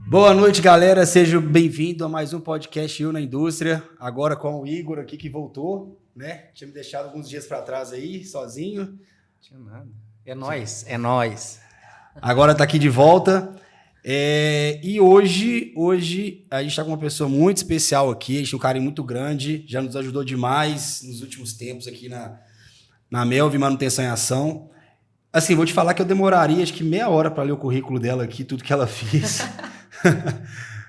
Boa noite, galera. Seja bem-vindo a mais um podcast Eu na Indústria. Agora com o Igor aqui que voltou, né? Tinha me deixado alguns dias para trás aí, sozinho. Não tinha nada. É nóis, é nóis. Agora tá aqui de volta. E hoje a gente tá com uma pessoa muito especial aqui. A gente tem um carinho muito grande. Já nos ajudou demais nos últimos tempos aqui na Melvi Manutenção em Ação. Assim, vou te falar que eu demoraria acho que meia hora para ler o currículo dela aqui, tudo que ela fez.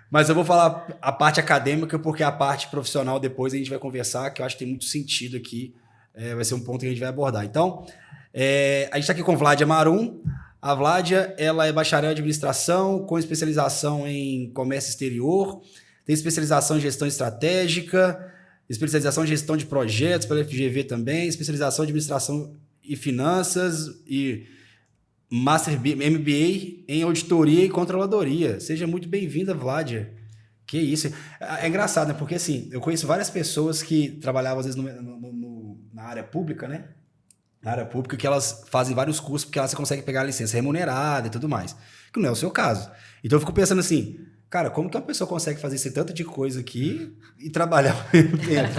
Mas eu vou falar a parte acadêmica, porque a parte profissional depois a gente vai conversar, que eu acho que tem muito sentido aqui. Vai ser um ponto que a gente vai abordar. Então, a gente está aqui com Vládia Marum. A Vládia, ela é bacharel em administração, com especialização em comércio exterior, tem especialização em gestão estratégica, especialização em gestão de projetos pela FGV também, especialização em administração e finanças e Master MBA em auditoria e controladoria. Seja muito bem-vinda, Vládia. Que isso. É engraçado, né? Porque assim, eu conheço várias pessoas que trabalhavam às vezes na área pública, né? Na área pública, que elas fazem vários cursos porque elas conseguem pegar a licença remunerada e tudo mais. Que não é o seu caso. Então eu fico pensando assim, cara, como que uma pessoa consegue fazer esse tanto de coisa aqui e trabalhar ao mesmo tempo?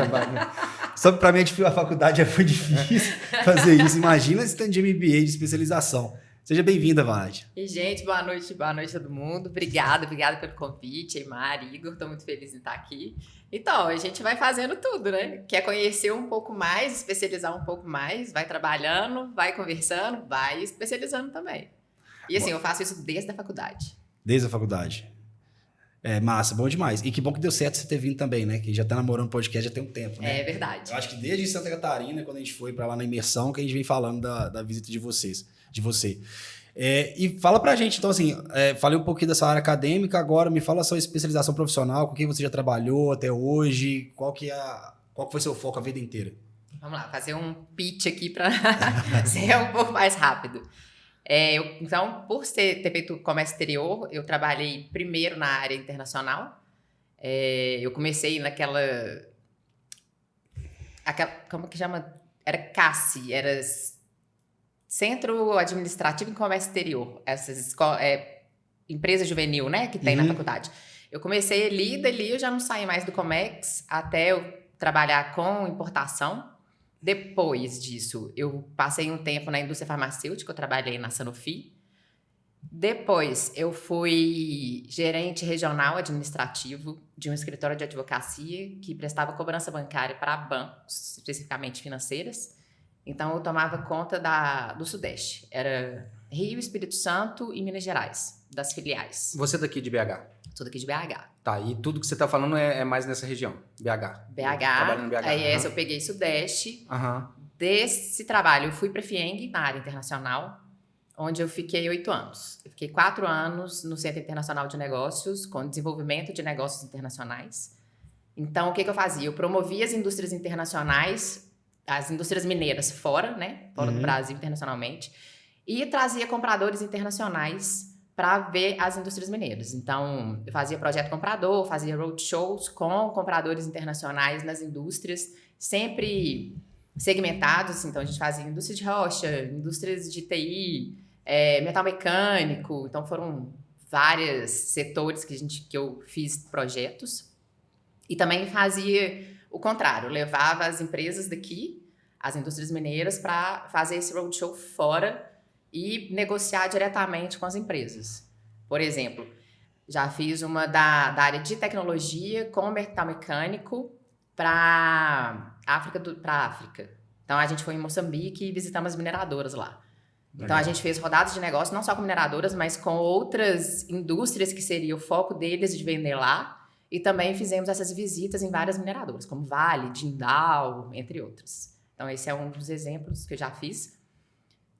Só para mim a faculdade foi difícil fazer isso. Imagina esse tanto de MBA de especialização. Seja bem-vinda, Vládia. E, gente, boa noite todo mundo. Obrigada pelo convite, Eymar, Igor, estou muito feliz em estar aqui. Então, a gente vai fazendo tudo, né? Quer conhecer um pouco mais, especializar um pouco mais, vai trabalhando, vai conversando, vai especializando também. E assim, eu faço isso desde a faculdade. Desde a faculdade. Massa, bom demais. E que bom que deu certo você ter vindo também, né? Que já tá namorando podcast já tem um tempo, né? É verdade. Eu acho que desde Santa Catarina, quando a gente foi para lá na imersão, que a gente vem falando da visita de você. E fala pra gente, então assim, falei um pouquinho dessa área acadêmica, agora me fala a sua especialização profissional, com quem você já trabalhou até hoje, qual foi seu foco a vida inteira? Vamos lá, fazer um pitch aqui para ser um pouco mais rápido. Então, por ter feito comércio exterior, eu trabalhei primeiro na área internacional. Eu comecei como que chama? Era CACI, era Centro Administrativo em Comércio Exterior. Essas empresa juvenil, né, que tem na faculdade. Eu comecei ali, dali eu já não saí mais do Comex, até eu trabalhar com importação. Depois disso, eu passei um tempo na indústria farmacêutica, eu trabalhei na Sanofi. Depois, eu fui gerente regional administrativo de um escritório de advocacia que prestava cobrança bancária para bancos, especificamente financeiras. Então, eu tomava conta do Sudeste. Era Rio, Espírito Santo e Minas Gerais, das filiais. Você é daqui de BH? Sou daqui de BH. Tá, e tudo que você tá falando é mais nessa região, BH. Trabalhando em BH. Aí eu peguei Sudeste. Uhum. Desse trabalho, eu fui para a FIENG, na área internacional, onde eu fiquei 8 anos. Eu fiquei 4 anos no Centro Internacional de Negócios, com desenvolvimento de negócios internacionais. Então, o que eu fazia? Eu promovia as indústrias internacionais, as indústrias mineiras fora, né? Fora do Brasil, internacionalmente. E trazia compradores internacionais para ver as indústrias mineiras. Então, eu fazia projeto comprador, fazia roadshows com compradores internacionais nas indústrias, sempre segmentados. Então, a gente fazia indústria de rocha, indústrias de TI, metal mecânico. Então, foram vários setores que eu fiz projetos. E também fazia o contrário, levava as empresas daqui, as indústrias mineiras, para fazer esse roadshow fora e negociar diretamente com as empresas. Por exemplo, já fiz uma da área de tecnologia com metal mecânico para África. Então, a gente foi em Moçambique e visitamos as mineradoras lá. Então, a gente fez rodadas de negócio, não só com mineradoras, mas com outras indústrias que seria o foco deles de vender lá. E também fizemos essas visitas em várias mineradoras, como Vale, Jindal, entre outras. Então, esse é um dos exemplos que eu já fiz.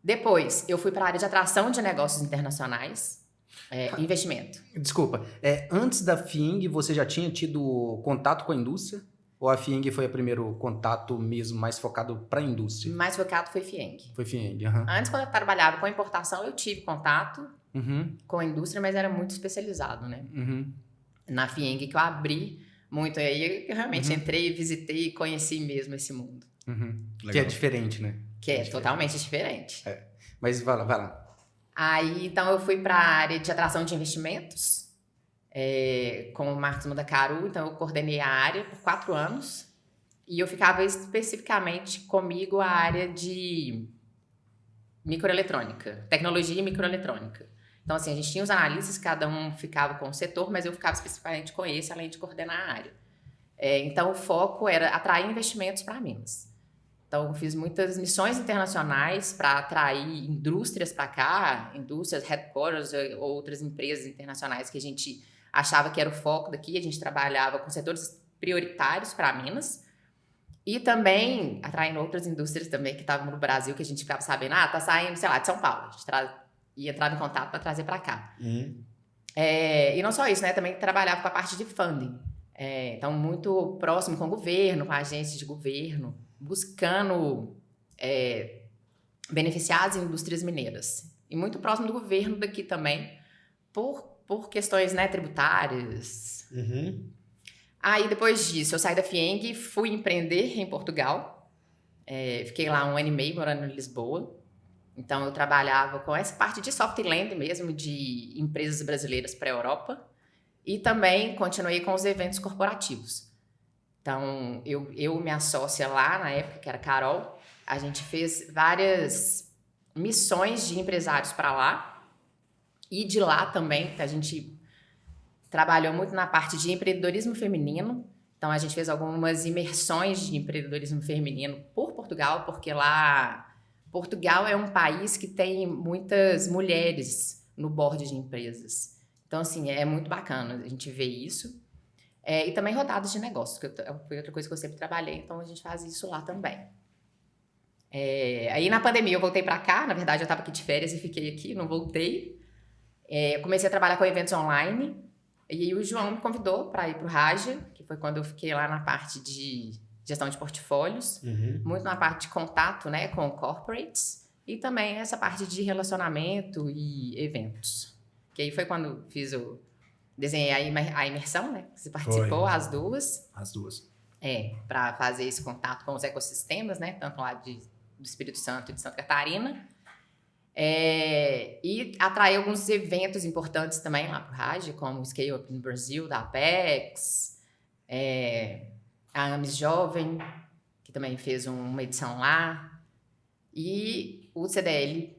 Depois, eu fui para a área de atração de negócios internacionais, investimento. Desculpa, antes da FIENG, você já tinha tido contato com a indústria? Ou a FIENG foi o primeiro contato mesmo mais focado para a indústria? Mais focado foi FIENG. Foi FIENG, Antes, quando eu trabalhava com importação, eu tive contato com a indústria, mas era muito especializado, né? Na FIENG, que eu abri muito. Aí eu realmente entrei, visitei e conheci mesmo esse mundo. Que é diferente, né? Que é totalmente diferente. Mas vai lá. Aí, então, eu fui para a área de atração de investimentos. com o Marcos Mandacaru, então eu coordenei a área por 4 anos e eu ficava especificamente comigo a área de microeletrônica, tecnologia e microeletrônica. Então, assim, a gente tinha os analistas, cada um ficava com o setor, mas eu ficava especificamente com esse, além de coordenar a área. Então, o foco era atrair investimentos para Minas. Então, eu fiz muitas missões internacionais para atrair indústrias para cá, indústrias, headquarters, outras empresas internacionais que a gente achava que era o foco daqui. A gente trabalhava com setores prioritários para Minas. E também atraindo outras indústrias também que estavam no Brasil, que a gente ficava sabendo, tá saindo, sei lá, de São Paulo. A gente ia entrar em contato para trazer para cá. E não só isso, né? Também trabalhava com a parte de funding. Então, muito próximo com o governo, com agências de governo, buscando beneficiar as indústrias mineiras. E muito próximo do governo daqui também, por questões, né, tributárias. Aí, depois disso, eu saí da FIENG e fui empreender em Portugal. Fiquei lá 1 ano e meio morando em Lisboa. Então, eu trabalhava com essa parte de soft land mesmo, de empresas brasileiras para a Europa. E também continuei com os eventos corporativos. Então, eu minha sócia lá, na época, que era a Carol, a gente fez várias missões de empresários para lá. E de lá também, que a gente trabalhou muito na parte de empreendedorismo feminino. Então, a gente fez algumas imersões de empreendedorismo feminino por Portugal, porque lá, Portugal é um país que tem muitas mulheres no board de empresas. Então, assim, é muito bacana a gente ver isso. E também rodadas de negócios, que foi outra coisa que eu sempre trabalhei, então a gente faz isso lá também. Aí, na pandemia, eu voltei para cá. Na verdade, eu estava aqui de férias e fiquei aqui, não voltei. Eu comecei a trabalhar com eventos online. E aí o João me convidou para ir para o Raja, que foi quando eu fiquei lá na parte de gestão de portfólios, muito na parte de contato, né, com corporates, e também essa parte de relacionamento e eventos. Que aí foi quando desenhei a imersão, né, que você participou, as duas. As duas. Para fazer esse contato com os ecossistemas, né, tanto lá do Espírito Santo e de Santa Catarina. E atrair alguns eventos importantes também lá para o Raja, como o Scale Up no Brasil, da Apex, a AMES Jovem, que também fez uma edição lá, e o CDL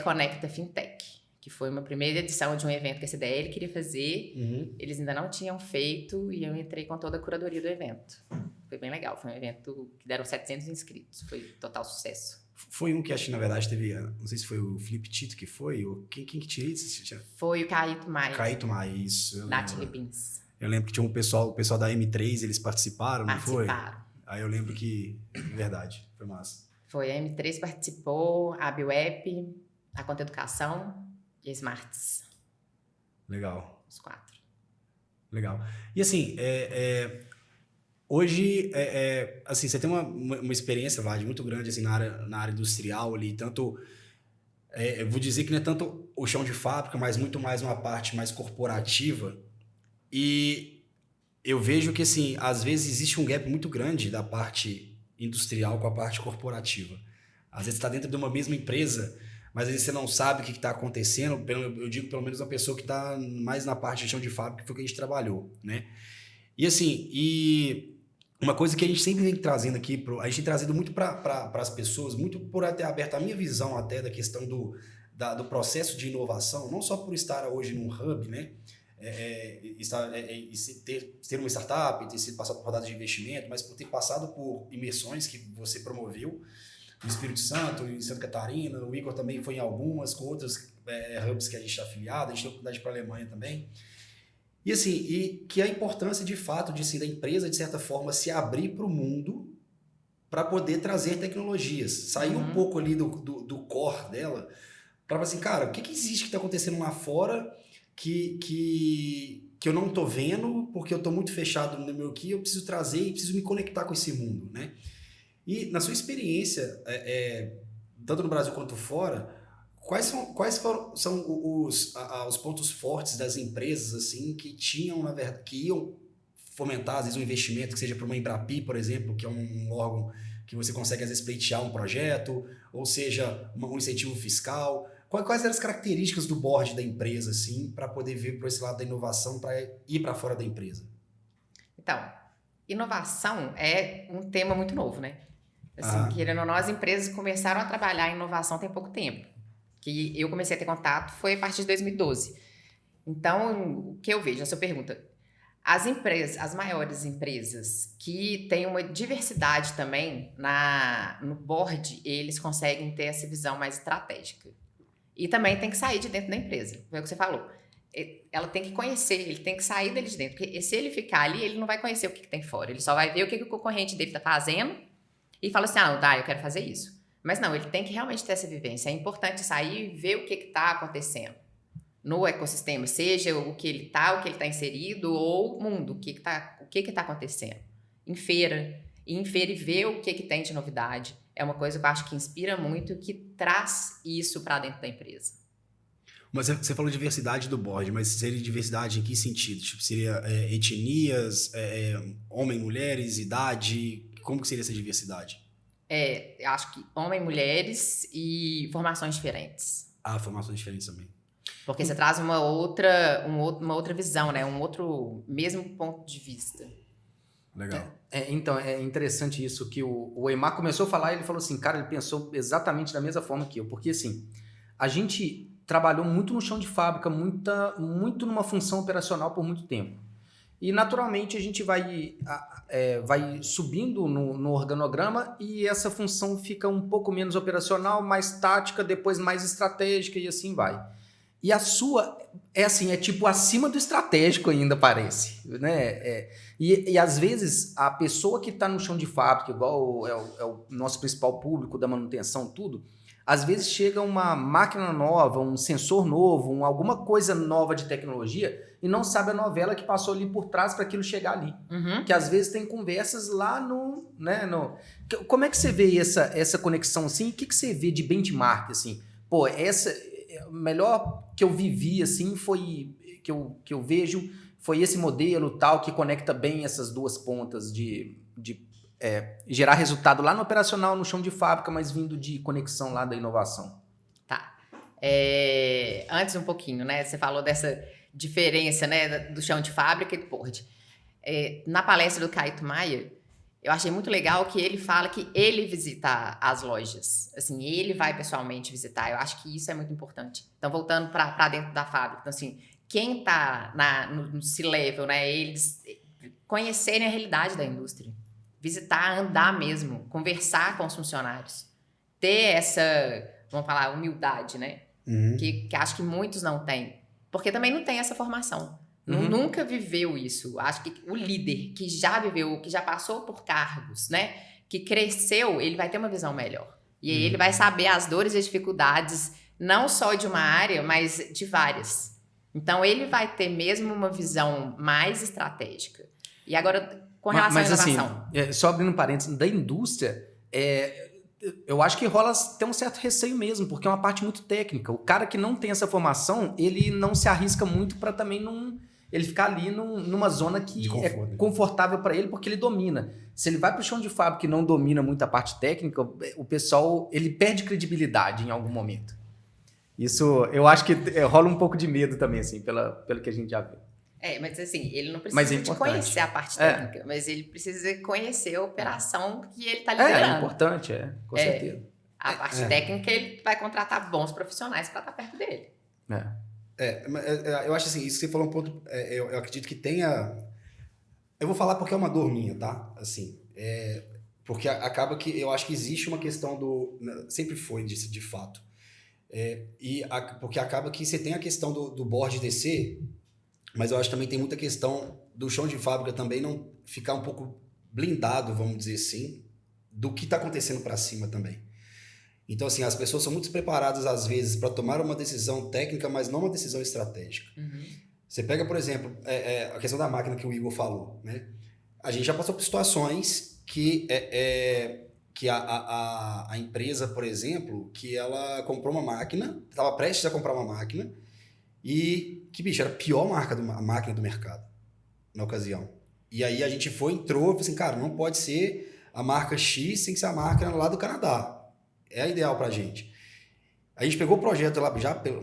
Conecta Fintech, que foi uma primeira edição de um evento que a CDL queria fazer, eles ainda não tinham feito, e eu entrei com toda a curadoria do evento. Foi bem legal, foi um evento que deram 700 inscritos, foi total sucesso. Foi um que acho que, na verdade, teve... Não sei se foi o Felipe Tito que foi, ou quem que tinha isso? Foi o Caíto Maia. Caíto Maia, isso. Da Chili Beans. Eu lembro que tinha o pessoal da M3, eles participaram, não foi? Participaram. Aí eu lembro que... Verdade, foi massa. Foi, a M3 participou, a Biweb, a Conta Educação e a Smarts. Legal. Os 4. Legal. E assim, hoje, assim, você tem uma experiência, Vlad, muito grande assim, na área industrial ali, tanto, eu vou dizer que não é tanto o chão de fábrica, mas muito mais uma parte mais corporativa. E eu vejo que, assim, às vezes existe um gap muito grande da parte industrial com a parte corporativa. Às vezes está dentro de uma mesma empresa, mas às vezes você não sabe o que está acontecendo. Eu digo pelo menos a pessoa que está mais na parte de chão de fábrica, que foi o que a gente trabalhou, né? E assim, uma coisa que a gente sempre vem trazendo aqui, a gente tem trazido muito para as pessoas, muito por ter aberto a minha visão até da questão do processo de inovação, não só por estar hoje num hub, né? Ter uma startup, ter sido passado por rodadas de investimento, mas por ter passado por imersões que você promoveu no Espírito Santo, em Santa Catarina. O Igor também foi em algumas, com outros hubs que a gente está afiliado, a gente tem oportunidade para a Alemanha também. E assim, e que a importância de fato da empresa, de certa forma, se abrir para o mundo para poder trazer tecnologias, sair um pouco ali do core dela, para falar assim, cara, o que existe que está acontecendo lá fora que eu não estou vendo, porque eu estou muito fechado no meu aqui, eu preciso trazer e preciso me conectar com esse mundo, né? E na sua experiência, tanto no Brasil quanto fora, quais são os pontos fortes das empresas assim que tinham, na verdade, que iam fomentar às vezes um investimento que seja para uma Embrapi, por exemplo, que é um órgão que você consegue às vezes pleitear um projeto, ou seja, um incentivo fiscal, Quais eram as características do board da empresa, assim, para poder vir para esse lado da inovação, para ir para fora da empresa? Então, inovação é um tema muito novo, né? Assim, querendo ou não, as empresas começaram a trabalhar em inovação tem pouco tempo. Que eu comecei a ter contato foi a partir de 2012. Então, o que eu vejo, a sua pergunta, as maiores empresas que têm uma diversidade também no board, eles conseguem ter essa visão mais estratégica. E também tem que sair de dentro da empresa, foi o que você falou. Ela tem que conhecer, ele tem que sair dele de dentro, porque se ele ficar ali, ele não vai conhecer o que tem fora, ele só vai ver o que o concorrente dele está fazendo e fala assim, não, eu quero fazer isso. Mas não, ele tem que realmente ter essa vivência, é importante sair e ver o que está acontecendo no ecossistema, seja o que ele está inserido, ou o mundo, o que está acontecendo. Em feira e ver o que tem de novidade. É uma coisa que eu acho que inspira muito e que traz isso para dentro da empresa. Mas você falou diversidade do board, mas seria diversidade em que sentido? Tipo, seria etnias, homem, mulheres, idade? Como que seria essa diversidade? Eu acho que homem, mulheres e formações diferentes. Formações diferentes também. Porque você traz uma outra visão, né? Um outro mesmo ponto de vista. Legal. Então, é interessante isso que o Eymar começou a falar e ele falou assim, cara, ele pensou exatamente da mesma forma que eu. Porque, assim, a gente trabalhou muito no chão de fábrica, muito numa função operacional por muito tempo. E, naturalmente, a gente vai subindo no organograma e essa função fica um pouco menos operacional, mais tática, depois mais estratégica e assim vai. E a sua é tipo acima do estratégico ainda, parece, né? E às vezes a pessoa que está no chão de fábrica, igual é o nosso principal público da manutenção, tudo, às vezes chega uma máquina nova, um sensor novo, alguma coisa nova de tecnologia e não sabe a novela que passou ali por trás para aquilo chegar ali. Uhum. Que às vezes tem conversas lá Como é que você vê essa conexão assim? O que você vê de benchmark, assim? Pô, o melhor que eu vivi, assim, foi que eu vejo foi esse modelo tal que conecta bem essas duas pontas de gerar resultado lá no operacional, no chão de fábrica, mas vindo de conexão lá da inovação. Tá. Antes um pouquinho, né? Você falou dessa diferença, né, do chão de fábrica e do board. Na palestra do Caíto Maia, eu achei muito legal que ele fala que ele visita as lojas. Assim, ele vai pessoalmente visitar. Eu acho que isso é muito importante. Então, voltando para dentro da fábrica. Então, assim, quem está no C-Level, né? Eles conhecerem a realidade da indústria. Visitar, andar mesmo. Conversar com os funcionários. Ter essa, vamos falar, humildade, né? Uhum. Que acho que muitos não têm. Porque também não tem essa formação. Uhum. Nunca viveu isso. Acho que o líder que já viveu, que já passou por cargos, né? Que cresceu, ele vai ter uma visão melhor. E aí ele vai saber as dores e as dificuldades, não só de uma área, mas de várias. Então, ele vai ter mesmo uma visão mais estratégica. E agora, com relação à inovação. Assim, só abrindo parênteses, da indústria, eu acho que rola tem um certo receio mesmo, porque é uma parte muito técnica. O cara que não tem essa formação, ele não se arrisca muito para também não... Ele ficar ali numa zona que é confortável para ele, porque ele domina. Se ele vai para o chão de fábrica e não domina muito a parte técnica, o pessoal ele perde credibilidade em algum momento. Isso, eu acho que rola um pouco de medo também, assim, pelo que a gente já viu. Mas assim, ele não precisa de conhecer a parte técnica, mas ele precisa conhecer a operação que ele está liderando. É importante, com certeza. A parte técnica, ele vai contratar bons profissionais para estar perto dele. Eu acho assim, isso que você falou um ponto, eu acredito que tenha... Eu vou falar porque é uma dor minha, tá? Assim, porque acaba que eu acho que existe uma questão sempre foi de fato. Porque acaba que você tem a questão do board descer, mas eu acho que também tem muita questão do chão de fábrica também não ficar um pouco blindado, vamos dizer assim, do que está acontecendo para cima também. Então, assim, as pessoas são muito preparadas, às vezes, para tomar uma decisão técnica, mas não uma decisão estratégica. Uhum. Você pega, por exemplo, a questão da máquina que o Igor falou, né? A gente já passou por situações que a empresa, por exemplo, que ela comprou uma máquina, estava prestes a comprar uma máquina, e que, bicho, era a pior máquina do mercado, na ocasião. E aí a gente entrou e falou assim, cara, não pode ser a marca X sem ser a máquina lá do Canadá. É a ideal pra gente. A gente pegou o projeto lá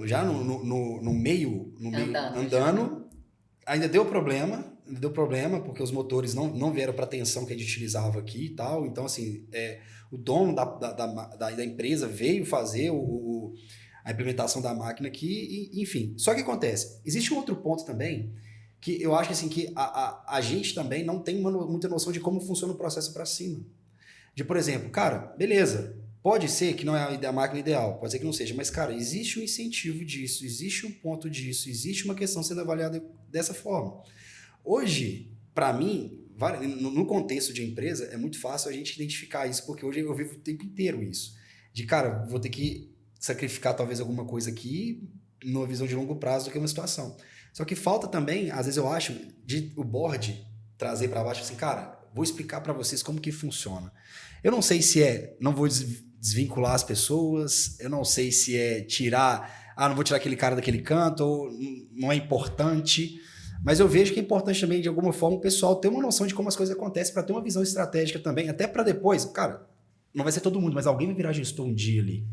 já no meio andando. Ainda deu problema, porque os motores não vieram para a tensão que a gente utilizava aqui e tal. Então, assim, o dono da empresa veio fazer a implementação da máquina aqui, enfim. Só que acontece, existe um outro ponto também, que eu acho assim, que a gente também não tem muita noção de como funciona o processo para cima. De, por exemplo, cara, beleza, pode ser que não é a máquina ideal, pode ser que não seja, mas, cara, existe um incentivo disso, existe um ponto disso, existe uma questão sendo avaliada dessa forma. Hoje, para mim, no contexto de empresa, é muito fácil a gente identificar isso, porque hoje eu vivo o tempo inteiro isso. De, cara, vou ter que sacrificar talvez alguma coisa aqui, numa visão de longo prazo do que uma situação. Só que falta também, às vezes eu acho, de o board trazer para baixo assim, cara, vou explicar para vocês como que funciona. Eu não sei se não vou desvincular as pessoas, eu não sei se não vou tirar aquele cara daquele canto, ou não é importante, mas eu vejo que é importante também, de alguma forma, o pessoal ter uma noção de como as coisas acontecem, para ter uma visão estratégica também, até para depois, cara, não vai ser todo mundo, mas alguém vai virar gestor um dia ali,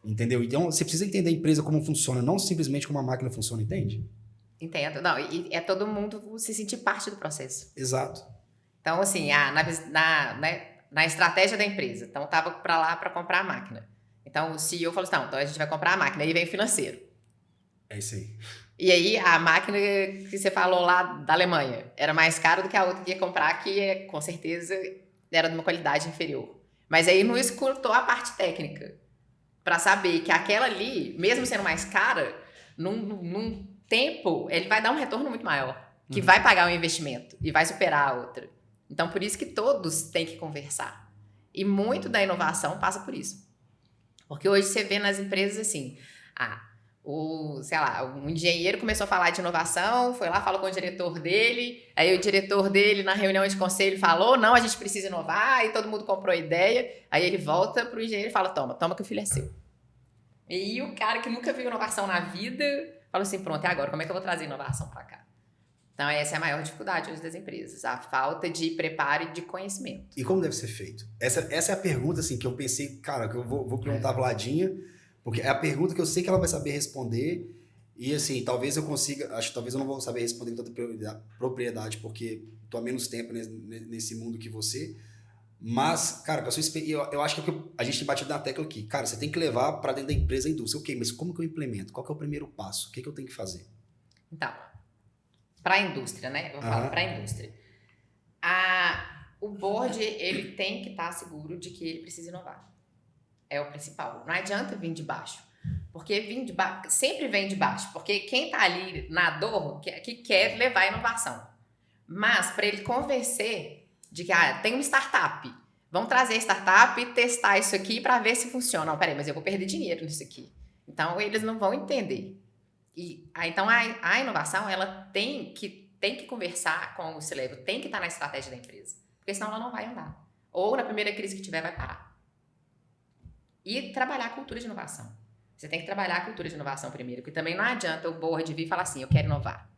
entendeu? Então, você precisa entender a empresa como funciona, não simplesmente como a máquina funciona, entende? Entendo. Não, e é todo mundo se sentir parte do processo. Exato. Então, assim, na estratégia da empresa, então tava para lá para comprar a máquina. Então, o CEO falou assim, não, então a gente vai comprar a máquina, aí vem o financeiro. É isso aí. E aí, a máquina que você falou lá da Alemanha era mais cara do que a outra que ia comprar, que com certeza era de uma qualidade inferior. Mas aí não escutou a parte técnica para saber que aquela ali, mesmo sendo mais cara, num tempo, ele vai dar um retorno muito maior, que vai pagar o investimento e vai superar a outra. Então, por isso que todos têm que conversar. E muito da inovação passa por isso. Porque hoje você vê nas empresas assim, um engenheiro começou a falar de inovação, foi lá, falou com o diretor dele, aí o diretor dele, na reunião de conselho, falou, não, a gente precisa inovar, e todo mundo comprou a ideia, aí ele volta pro engenheiro e fala, toma que o filho é seu. E o cara que nunca viu inovação na vida, fala assim, pronto, e agora, como é que eu vou trazer inovação para cá? Então, essa é a maior dificuldade hoje das empresas, a falta de preparo e de conhecimento. E como deve ser feito? Essa é a pergunta, assim, que eu pensei, cara, que eu vou perguntar pra Vladinha, porque é a pergunta que eu sei que ela vai saber responder, e assim, talvez eu consiga, talvez eu não vou saber responder com tanta propriedade, porque tô há menos tempo nesse mundo que você, mas, cara, eu acho que a gente tem batido na tecla aqui, cara, você tem que levar para dentro da empresa a indústria, ok, mas como que eu implemento? Qual que é o primeiro passo? O que eu tenho que fazer? Então, para a indústria, né? Eu falo para a indústria. O board, ele tem que estar seguro de que ele precisa inovar. É o principal. Não adianta vir de baixo. Porque vir de baixo sempre vem de baixo. Porque quem está ali na dor, que quer levar a inovação. Mas, para ele convencer de que tem uma startup, vamos trazer a startup e testar isso aqui para ver se funciona. Não, peraí, mas eu vou perder dinheiro nisso aqui. Então, eles não vão entender. Então, a inovação, ela tem que conversar com o C-Level, tem que estar na estratégia da empresa. Porque senão ela não vai andar. Ou na primeira crise que tiver, vai parar. E trabalhar a cultura de inovação. Você tem que trabalhar a cultura de inovação primeiro, porque também não adianta o board vir e falar assim, eu quero inovar.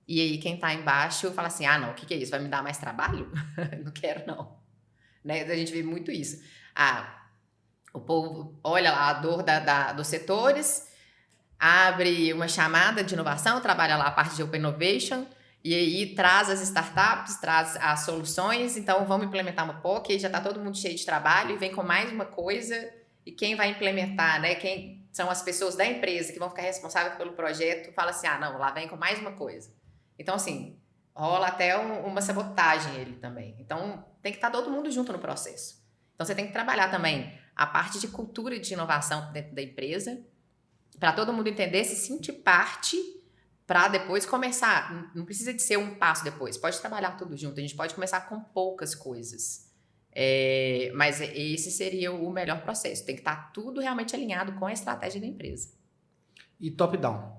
E aí quem está embaixo fala assim, não, o que é isso? Vai me dar mais trabalho? Não quero, não. Né? A gente vê muito isso. O povo olha lá a dor dos setores, abre uma chamada de inovação, trabalha lá a parte de Open Innovation, e aí traz as startups, traz as soluções, então vamos implementar uma POC, já está todo mundo cheio de trabalho, e vem com mais uma coisa, e quem vai implementar, né? Quem são as pessoas da empresa que vão ficar responsáveis pelo projeto, fala assim, não, lá vem com mais uma coisa. Então, assim, rola até uma sabotagem ele também. Então, tem que estar todo mundo junto no processo. Então, você tem que trabalhar também a parte de cultura de inovação dentro da empresa, para todo mundo entender, se sentir parte, para depois começar. Não precisa de ser um passo depois, pode trabalhar tudo junto. A gente pode começar com poucas coisas. Mas esse seria o melhor processo. Tem que estar tudo realmente alinhado com a estratégia da empresa. E top-down?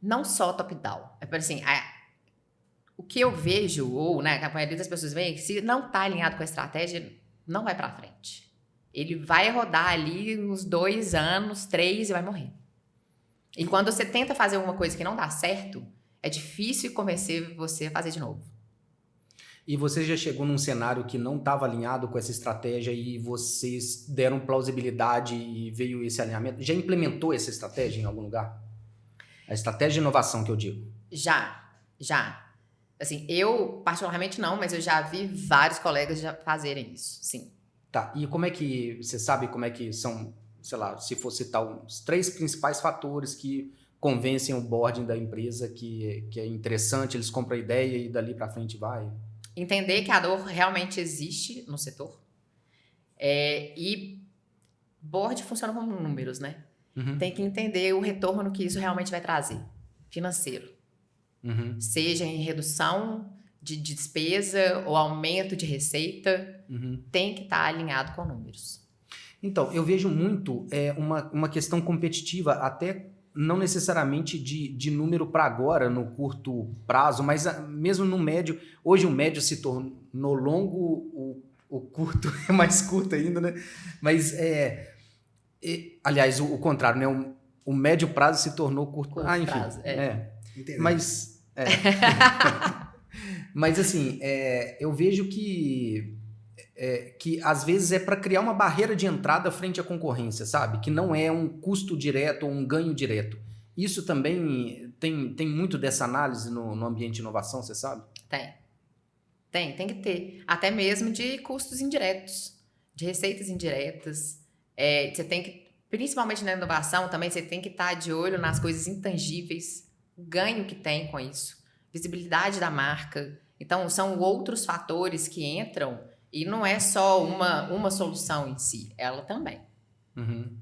Não só top-down. Assim, o que eu vejo, ou né, a maioria das pessoas veem, se não está alinhado com a estratégia, não vai para frente. Ele vai rodar ali uns 2 anos, 3 e vai morrer. E quando você tenta fazer uma coisa que não dá certo, é difícil convencer você a fazer de novo. E você já chegou num cenário que não estava alinhado com essa estratégia e vocês deram plausibilidade e veio esse alinhamento? Já implementou essa estratégia em algum lugar? A estratégia de inovação que eu digo. Já. Assim, eu particularmente não, mas eu já vi vários colegas já fazerem isso, sim. Tá, e como é que, você sabe como é que são, sei lá, se for citar os 3 principais fatores que convencem o boarding da empresa que é interessante, eles compram a ideia e dali para frente vai? Entender que a dor realmente existe no setor. E board funciona como números, né? Uhum. Tem que entender o retorno que isso realmente vai trazer, financeiro. Uhum. Seja em redução de despesa ou aumento de receita, tem que estar alinhado com números. Então, eu vejo muito uma questão competitiva, até não necessariamente de número para agora, no curto prazo, mas mesmo no médio. Hoje o médio se tornou longo, o curto é mais curto ainda, né? Mas, aliás, o contrário, né? O médio prazo se tornou curto. Enfim. Prazo, Mas, mas assim, eu vejo que às vezes é para criar uma barreira de entrada frente à concorrência, sabe? Que não é um custo direto ou um ganho direto. Isso também tem muito dessa análise no ambiente de inovação, você sabe? Tem que ter. Até mesmo de custos indiretos, de receitas indiretas. Você tem que, principalmente na inovação também, você tem que estar de olho nas coisas intangíveis, o ganho que tem com isso, visibilidade da marca. Então, são outros fatores que entram e não é só uma solução em si, ela também. Uhum.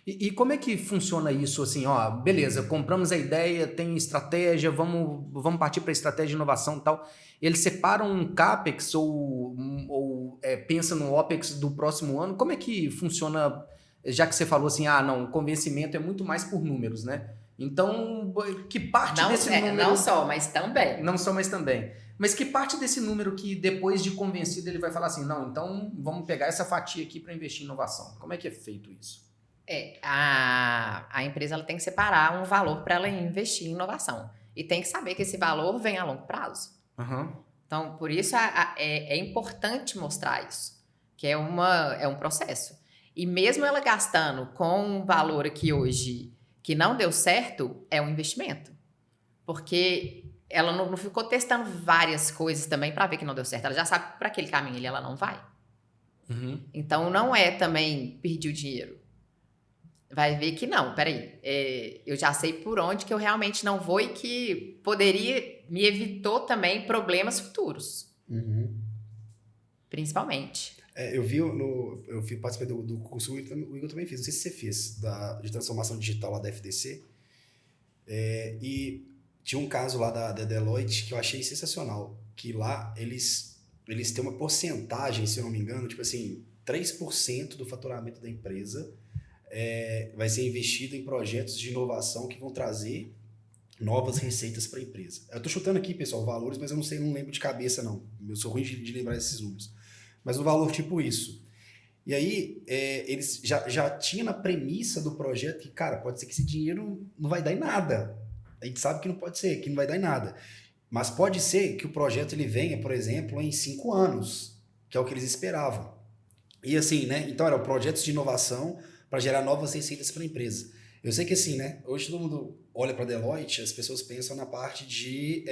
E como é que funciona isso assim? Ó, beleza, compramos a ideia, tem estratégia, vamos partir para a estratégia de inovação e tal. Eles separam um CAPEX ou pensa no OPEX do próximo ano? Como é que funciona, já que você falou assim, não, o convencimento é muito mais por números, né? Então, que parte desse número... Não só, mas também. Não só, mas também. Mas que parte desse número que depois de convencido ele vai falar assim, não, então vamos pegar essa fatia aqui para investir em inovação. Como é que é feito isso? A empresa ela tem que separar um valor para ela investir em inovação. E tem que saber que esse valor vem a longo prazo. Uhum. Então, por isso é importante mostrar isso, que é um processo. E mesmo ela gastando com um valor aqui hoje que não deu certo, é um investimento. Porque ela não ficou testando várias coisas também para ver que não deu certo. Ela já sabe que para aquele caminho ali ela não vai. Uhum. Então, não é também perder o dinheiro. Vai ver que não, peraí, eu já sei por onde que eu realmente não vou e que me evitou também problemas futuros. Uhum. Principalmente. Eu participei do curso, o Igor também fez, não sei se você fez, de transformação digital lá da FDC, e tinha um caso lá da Deloitte que eu achei sensacional, que lá eles têm uma porcentagem, se eu não me engano, tipo assim, 3% do faturamento da empresa vai ser investido em projetos de inovação que vão trazer novas receitas para a empresa. Eu estou chutando aqui, pessoal, valores, mas eu não lembro de cabeça, não. Eu sou ruim de lembrar esses números. Mas um valor tipo isso. E aí, eles já tinham na premissa do projeto que, cara, pode ser que esse dinheiro não vai dar em nada. A gente sabe que não pode ser, que não vai dar em nada. Mas pode ser que o projeto ele venha, por exemplo, em 5 anos, que é o que eles esperavam. E assim, né? Então, eram projetos de inovação para gerar novas receitas para a empresa. Eu sei que assim, né? Hoje todo mundo olha para a Deloitte, as pessoas pensam na parte de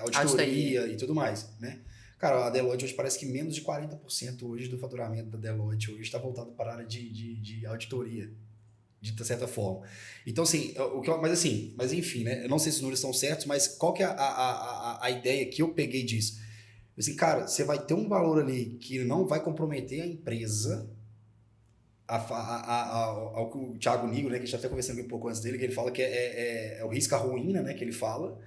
auditoria e tudo mais, né? Cara, a Deloitte hoje parece que menos de 40% hoje do faturamento da Deloitte hoje está voltado para a área de auditoria, de certa forma. Então, assim, mas enfim, né? Eu não sei se os números estão certos, mas qual que é a ideia que eu peguei disso? Assim, cara, você vai ter um valor ali que não vai comprometer a empresa, ao que o Thiago Nigro, né, que a gente já até conversando um pouco antes dele, que ele fala que é o risco à ruína, né, que ele fala,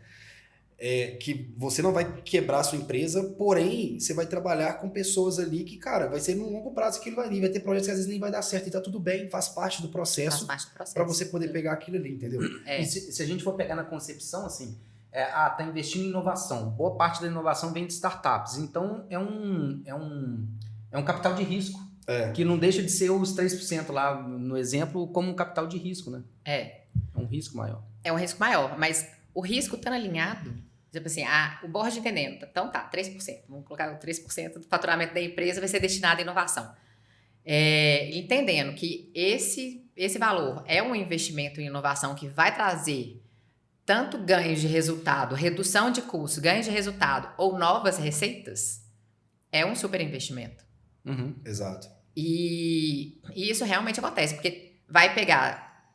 que você não vai quebrar a sua empresa, porém, você vai trabalhar com pessoas ali que, cara, vai ser no longo prazo que ele vai ter projetos que às vezes nem vai dar certo e tá tudo bem, faz parte do processo para você poder pegar aquilo ali, entendeu? E se a gente for pegar na concepção, assim, tá investindo em inovação, boa parte da inovação vem de startups, então é um capital de risco. Que não deixa de ser os 3% lá no exemplo como um capital de risco, né? É um risco maior. É um risco maior, mas o risco estando alinhado, Tipo assim, o board entendendo, então tá, 3%. Vamos colocar o 3% do faturamento da empresa vai ser destinado à inovação. Entendendo que esse valor é um investimento em inovação que vai trazer tanto ganhos de resultado, redução de custo, ganhos de resultado ou novas receitas, é um super investimento. Uhum. Exato. E isso realmente acontece, porque vai pegar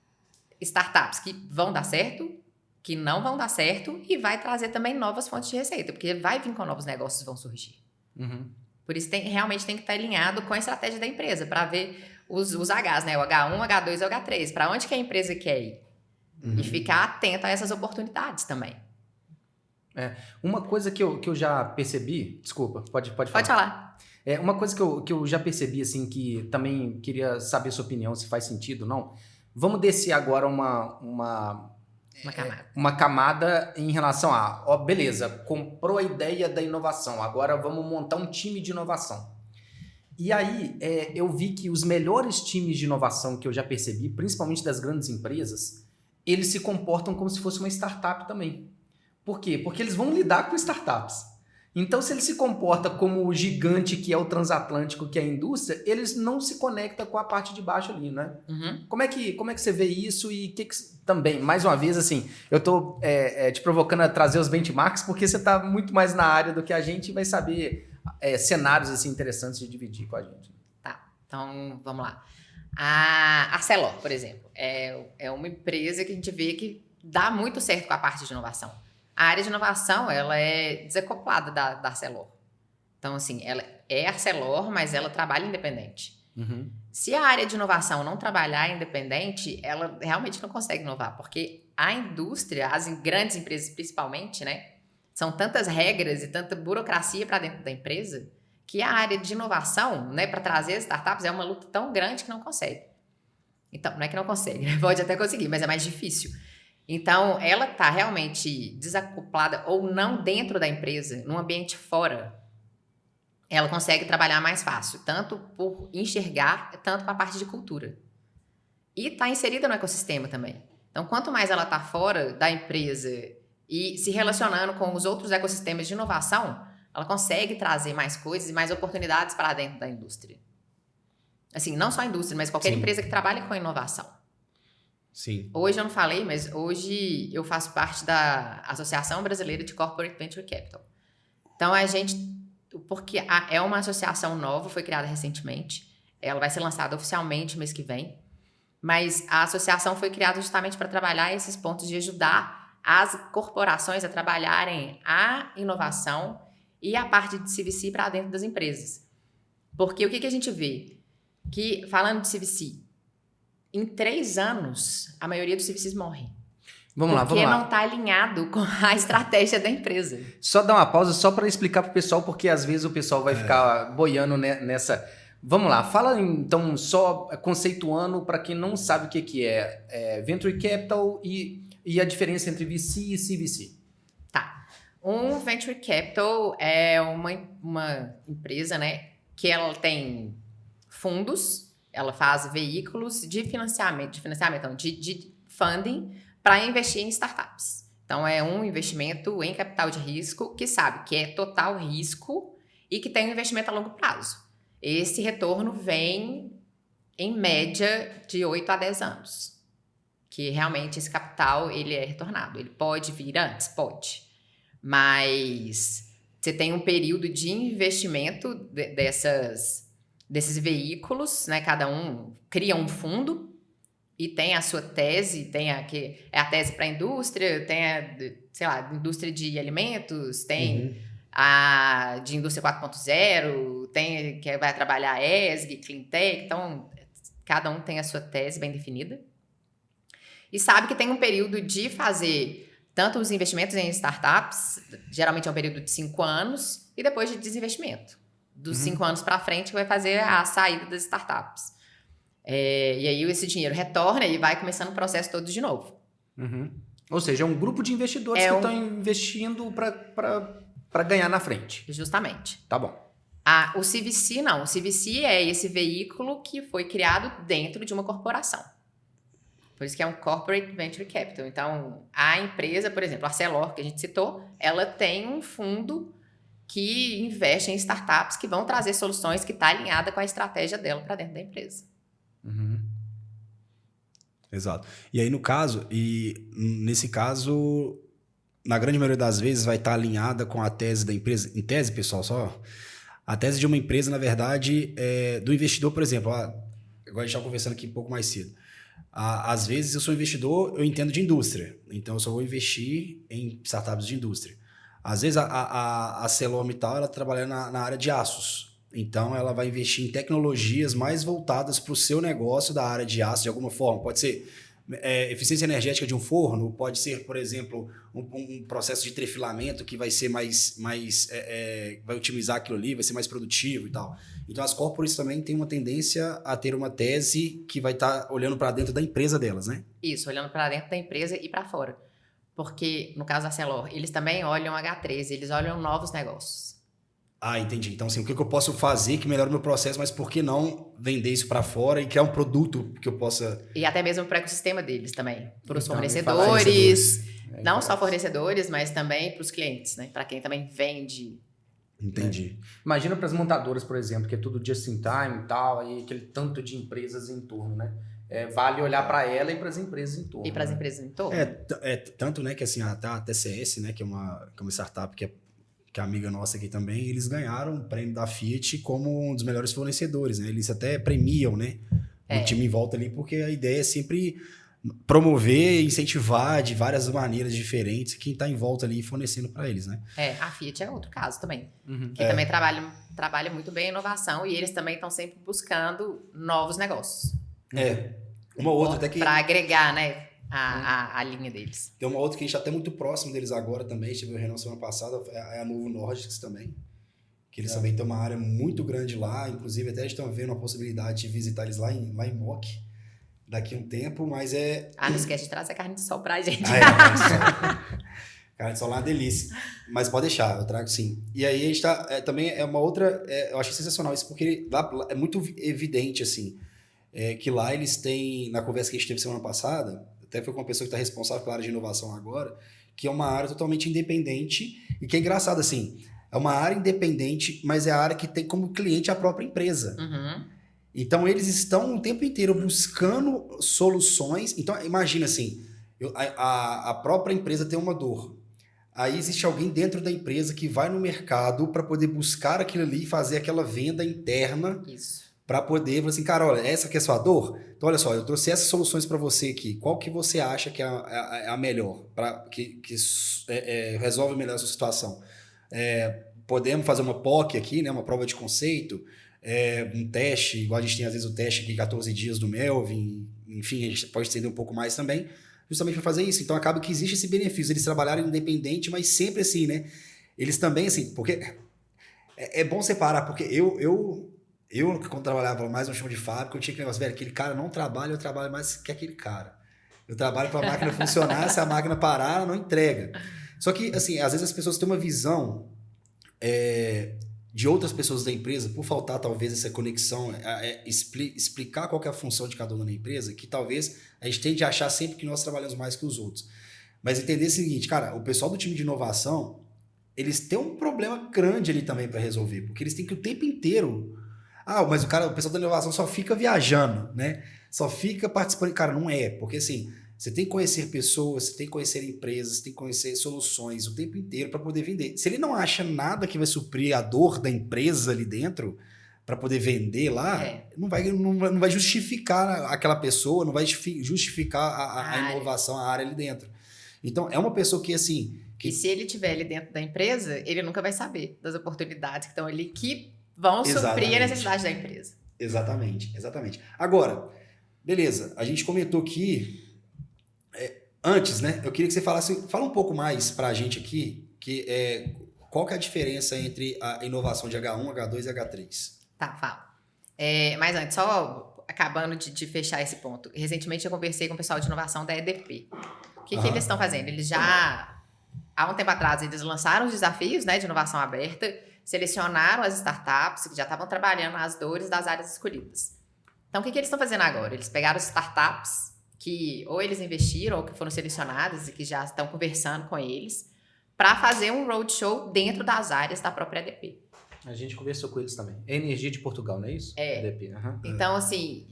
startups que vão dar certo, que não vão dar certo, e vai trazer também novas fontes de receita, porque vai vir com novos negócios que vão surgir. Uhum. Por isso realmente tem que estar alinhado com a estratégia da empresa, para ver os Hs, né? O H1, o H2 e o H3. Para onde que a empresa quer ir? Uhum. E ficar atento a essas oportunidades também. Uma coisa que eu já percebi... Desculpa, pode falar. Pode falar. Uma coisa que eu já percebi, assim, que também queria saber sua opinião, se faz sentido ou não. Vamos descer agora uma camada. Uma camada em relação a... beleza, comprou a ideia da inovação, agora vamos montar um time de inovação. E aí, eu vi que os melhores times de inovação que eu já percebi, principalmente das grandes empresas, eles se comportam como se fosse uma startup também. Por quê? Porque eles vão lidar com startups. Então, se ele se comporta como o gigante que é o transatlântico, que é a indústria, eles não se conectam com a parte de baixo ali, né? Uhum. Como é que você vê isso e que também, mais uma vez, assim, eu tô te provocando a trazer os benchmarks porque você tá muito mais na área do que a gente e vai saber cenários assim, interessantes de dividir com a gente. Tá, então vamos lá. A Arcelor, por exemplo, é uma empresa que a gente vê que dá muito certo com a parte de inovação. A área de inovação, ela é desacoplada da Arcelor. Então, assim, ela é Arcelor, mas ela trabalha independente. Uhum. Se a área de inovação não trabalhar independente, ela realmente não consegue inovar, porque a indústria, as grandes empresas principalmente, né, são tantas regras e tanta burocracia para dentro da empresa que a área de inovação, né, para trazer as startups é uma luta tão grande que não consegue. Então, não é que não consegue, né? Pode até conseguir, mas é mais difícil. Então, ela está realmente desacoplada ou não dentro da empresa, num ambiente fora. Ela consegue trabalhar mais fácil, tanto por enxergar, tanto com a parte de cultura. E está inserida no ecossistema também. Então, quanto mais ela está fora da empresa e se relacionando com os outros ecossistemas de inovação, ela consegue trazer mais coisas e mais oportunidades para dentro da indústria. Assim, não só a indústria, mas qualquer empresa que trabalhe com inovação. Sim. Hoje eu não falei, mas hoje eu faço parte da Associação Brasileira de Corporate Venture Capital. Então, porque é uma associação nova, foi criada recentemente. Ela vai ser lançada oficialmente mês que vem. Mas a associação foi criada justamente para trabalhar esses pontos de ajudar as corporações a trabalharem a inovação e a parte de CVC para dentro das empresas. Porque o que a gente vê? Que, falando de CVC, em 3 anos, a maioria dos CVCs morre. Vamos lá. Porque não está alinhado com a estratégia da empresa. Só dar uma pausa, só para explicar para o pessoal, porque às vezes o pessoal vai ficar boiando nessa... Vamos lá, fala então só conceituando para quem não sabe o que é Venture Capital e a diferença entre VC e CVC. Tá. Um Venture Capital é uma empresa, né, que ela tem fundos, ela faz veículos de financiamento, não, de funding para investir em startups. Então, é um investimento em capital de risco que sabe que é total risco e que tem um investimento a longo prazo. Esse retorno vem, em média, de 8 a 10 anos. Que realmente esse capital ele é retornado. Ele pode vir antes? Pode. Mas você tem um período de investimento desses veículos, né? Cada um cria um fundo e tem a sua tese, tem a tese para a indústria, tem a indústria de alimentos, tem a de indústria 4.0, tem que vai trabalhar ESG, Cleantech, então cada um tem a sua tese bem definida. E sabe que tem um período de fazer tanto os investimentos em startups, geralmente é um período de 5 anos, e depois de desinvestimento. Dos 5 anos para frente, que vai fazer a saída das startups. E aí esse dinheiro retorna e vai começando o processo todo de novo. Uhum. Ou seja, é um grupo de investidores que estão investindo para ganhar na frente. Justamente. Tá bom. O CVC não. O CVC é esse veículo que foi criado dentro de uma corporação. Por isso que é um Corporate Venture Capital. Então, a empresa, por exemplo, a Arcelor, que a gente citou, ela tem um fundo que investe em startups que vão trazer soluções que está alinhada com a estratégia dela para dentro da empresa. Exato. E aí, nesse caso, na grande maioria das vezes, vai estar alinhada com a tese da empresa. Em tese, pessoal, só a tese de uma empresa, na verdade, é do investidor, por exemplo. Agora a gente estava conversando aqui um pouco mais cedo. Às vezes, eu sou investidor, eu entendo de indústria. Então, eu só vou investir em startups de indústria. Às vezes, a ArcelorMittal, ela trabalha na área de aços. Então, ela vai investir em tecnologias mais voltadas para o seu negócio da área de aço, de alguma forma. Pode ser eficiência energética de um forno, pode ser, por exemplo, um processo de trefilamento que vai ser vai otimizar aquilo ali, vai ser mais produtivo e tal. Então, as corporates também têm uma tendência a ter uma tese que vai estar olhando para dentro da empresa delas, né? Isso, olhando para dentro da empresa e para fora. Porque, no caso da Arcelor, eles também olham H13, eles olham novos negócios. Ah, entendi. Então, assim, o que eu posso fazer que melhore o meu processo, mas por que não vender isso para fora e criar um produto que eu possa... E até mesmo para o ecossistema deles também. Para os Então, fornecedores, não só fornecedores, mas também para os clientes, né? Para quem também vende. Entendi. Imagina para as montadoras, por exemplo, que é tudo just in time e tal, aí aquele tanto de empresas em torno, né? Vale olhar para ela e para as empresas em torno. E para as empresas em torno. Tanto, né, que assim, a TCS, né, que é uma startup que é amiga nossa aqui também, eles ganharam o prêmio da Fiat como um dos melhores fornecedores, né? Eles até premiam, né, o time em volta ali, porque a ideia é sempre promover e incentivar de várias maneiras diferentes quem está em volta ali fornecendo para eles, né? A Fiat é outro caso também, que também trabalha muito bem a inovação e eles também estão sempre buscando novos negócios. Uma outra até que... Para agregar, né, a linha deles. Tem uma outra que a gente está até muito próximo deles agora também, a gente teve uma reunião semana passada, é a Novo Nordics também, que eles também têm uma área muito grande lá, inclusive até estão vendo a possibilidade de visitar eles lá em Moc, daqui a um tempo, mas não esquece de trazer carne de sol pra gente. Carne de sol lá é uma delícia. Mas pode deixar, eu trago sim. E aí a gente tá... também é uma outra... eu achei sensacional isso, porque lá é muito evidente, assim, que lá eles têm... Na conversa que a gente teve semana passada, até foi com uma pessoa que está responsável pela área de inovação agora, que é uma área totalmente independente e que é engraçado, assim, é uma área independente, mas é a área que tem como cliente a própria empresa. Então, eles estão o tempo inteiro buscando soluções. Então, imagina assim, a própria empresa tem uma dor. Aí existe alguém dentro da empresa que vai no mercado para poder buscar aquilo ali e fazer aquela venda interna. Isso. Para poder falar assim, cara, olha, essa aqui é a sua dor? Então, olha só, eu trouxe essas soluções para você aqui. Qual que você acha que é a melhor? Que resolve melhor a sua situação? Podemos fazer uma POC aqui, né, uma prova de conceito, um teste, igual a gente tem às vezes o teste aqui, 14 dias do Melvin, enfim, a gente pode estender um pouco mais também, justamente para fazer isso. Então, acaba que existe esse benefício, eles trabalharem independente, mas sempre assim, né? Eles também, assim, porque é bom separar, porque eu, quando trabalhava mais no chão de fábrica, eu tinha que negócio, velho, aquele cara não trabalha, eu trabalho mais que aquele cara. Eu trabalho para a máquina funcionar, se a máquina parar, ela não entrega. Só que, assim, às vezes as pessoas têm uma visão de outras pessoas da empresa, por faltar talvez essa conexão, explicar qual que é a função de cada uma na empresa, que talvez a gente tende a achar sempre que nós trabalhamos mais que os outros. Mas entender o seguinte, cara, o pessoal do time de inovação, eles têm um problema grande ali também para resolver, porque eles têm que o tempo inteiro... mas o pessoal da inovação só fica viajando, né? Só fica participando. Cara, não é. Porque assim, você tem que conhecer pessoas, você tem que conhecer empresas, você tem que conhecer soluções o tempo inteiro para poder vender. Se ele não acha nada que vai suprir a dor da empresa ali dentro para poder vender lá, não vai justificar aquela pessoa, não vai justificar a inovação, a área ali dentro. Então, é uma pessoa que assim... E se ele estiver ali dentro da empresa, ele nunca vai saber das oportunidades que estão ali que vão suprir a necessidade da empresa. Exatamente. Agora, beleza, a gente comentou aqui, antes, né, eu queria que você fala um pouco mais pra gente aqui, qual que é a diferença entre a inovação de H1, H2 e H3? Tá, falo. Mas antes, só acabando de fechar esse ponto, recentemente eu conversei com o pessoal de inovação da EDP. O que eles estão fazendo? Eles já, há um tempo atrás, eles lançaram os desafios, né, de inovação aberta, selecionaram as startups que já estavam trabalhando as dores das áreas escolhidas. Então, o que eles estão fazendo agora? Eles pegaram as startups que ou eles investiram ou que foram selecionados e que já estão conversando com eles para fazer um roadshow dentro das áreas da própria ADP. A gente conversou com eles também. É Energia de Portugal, não é isso? É. ADP, Então, assim,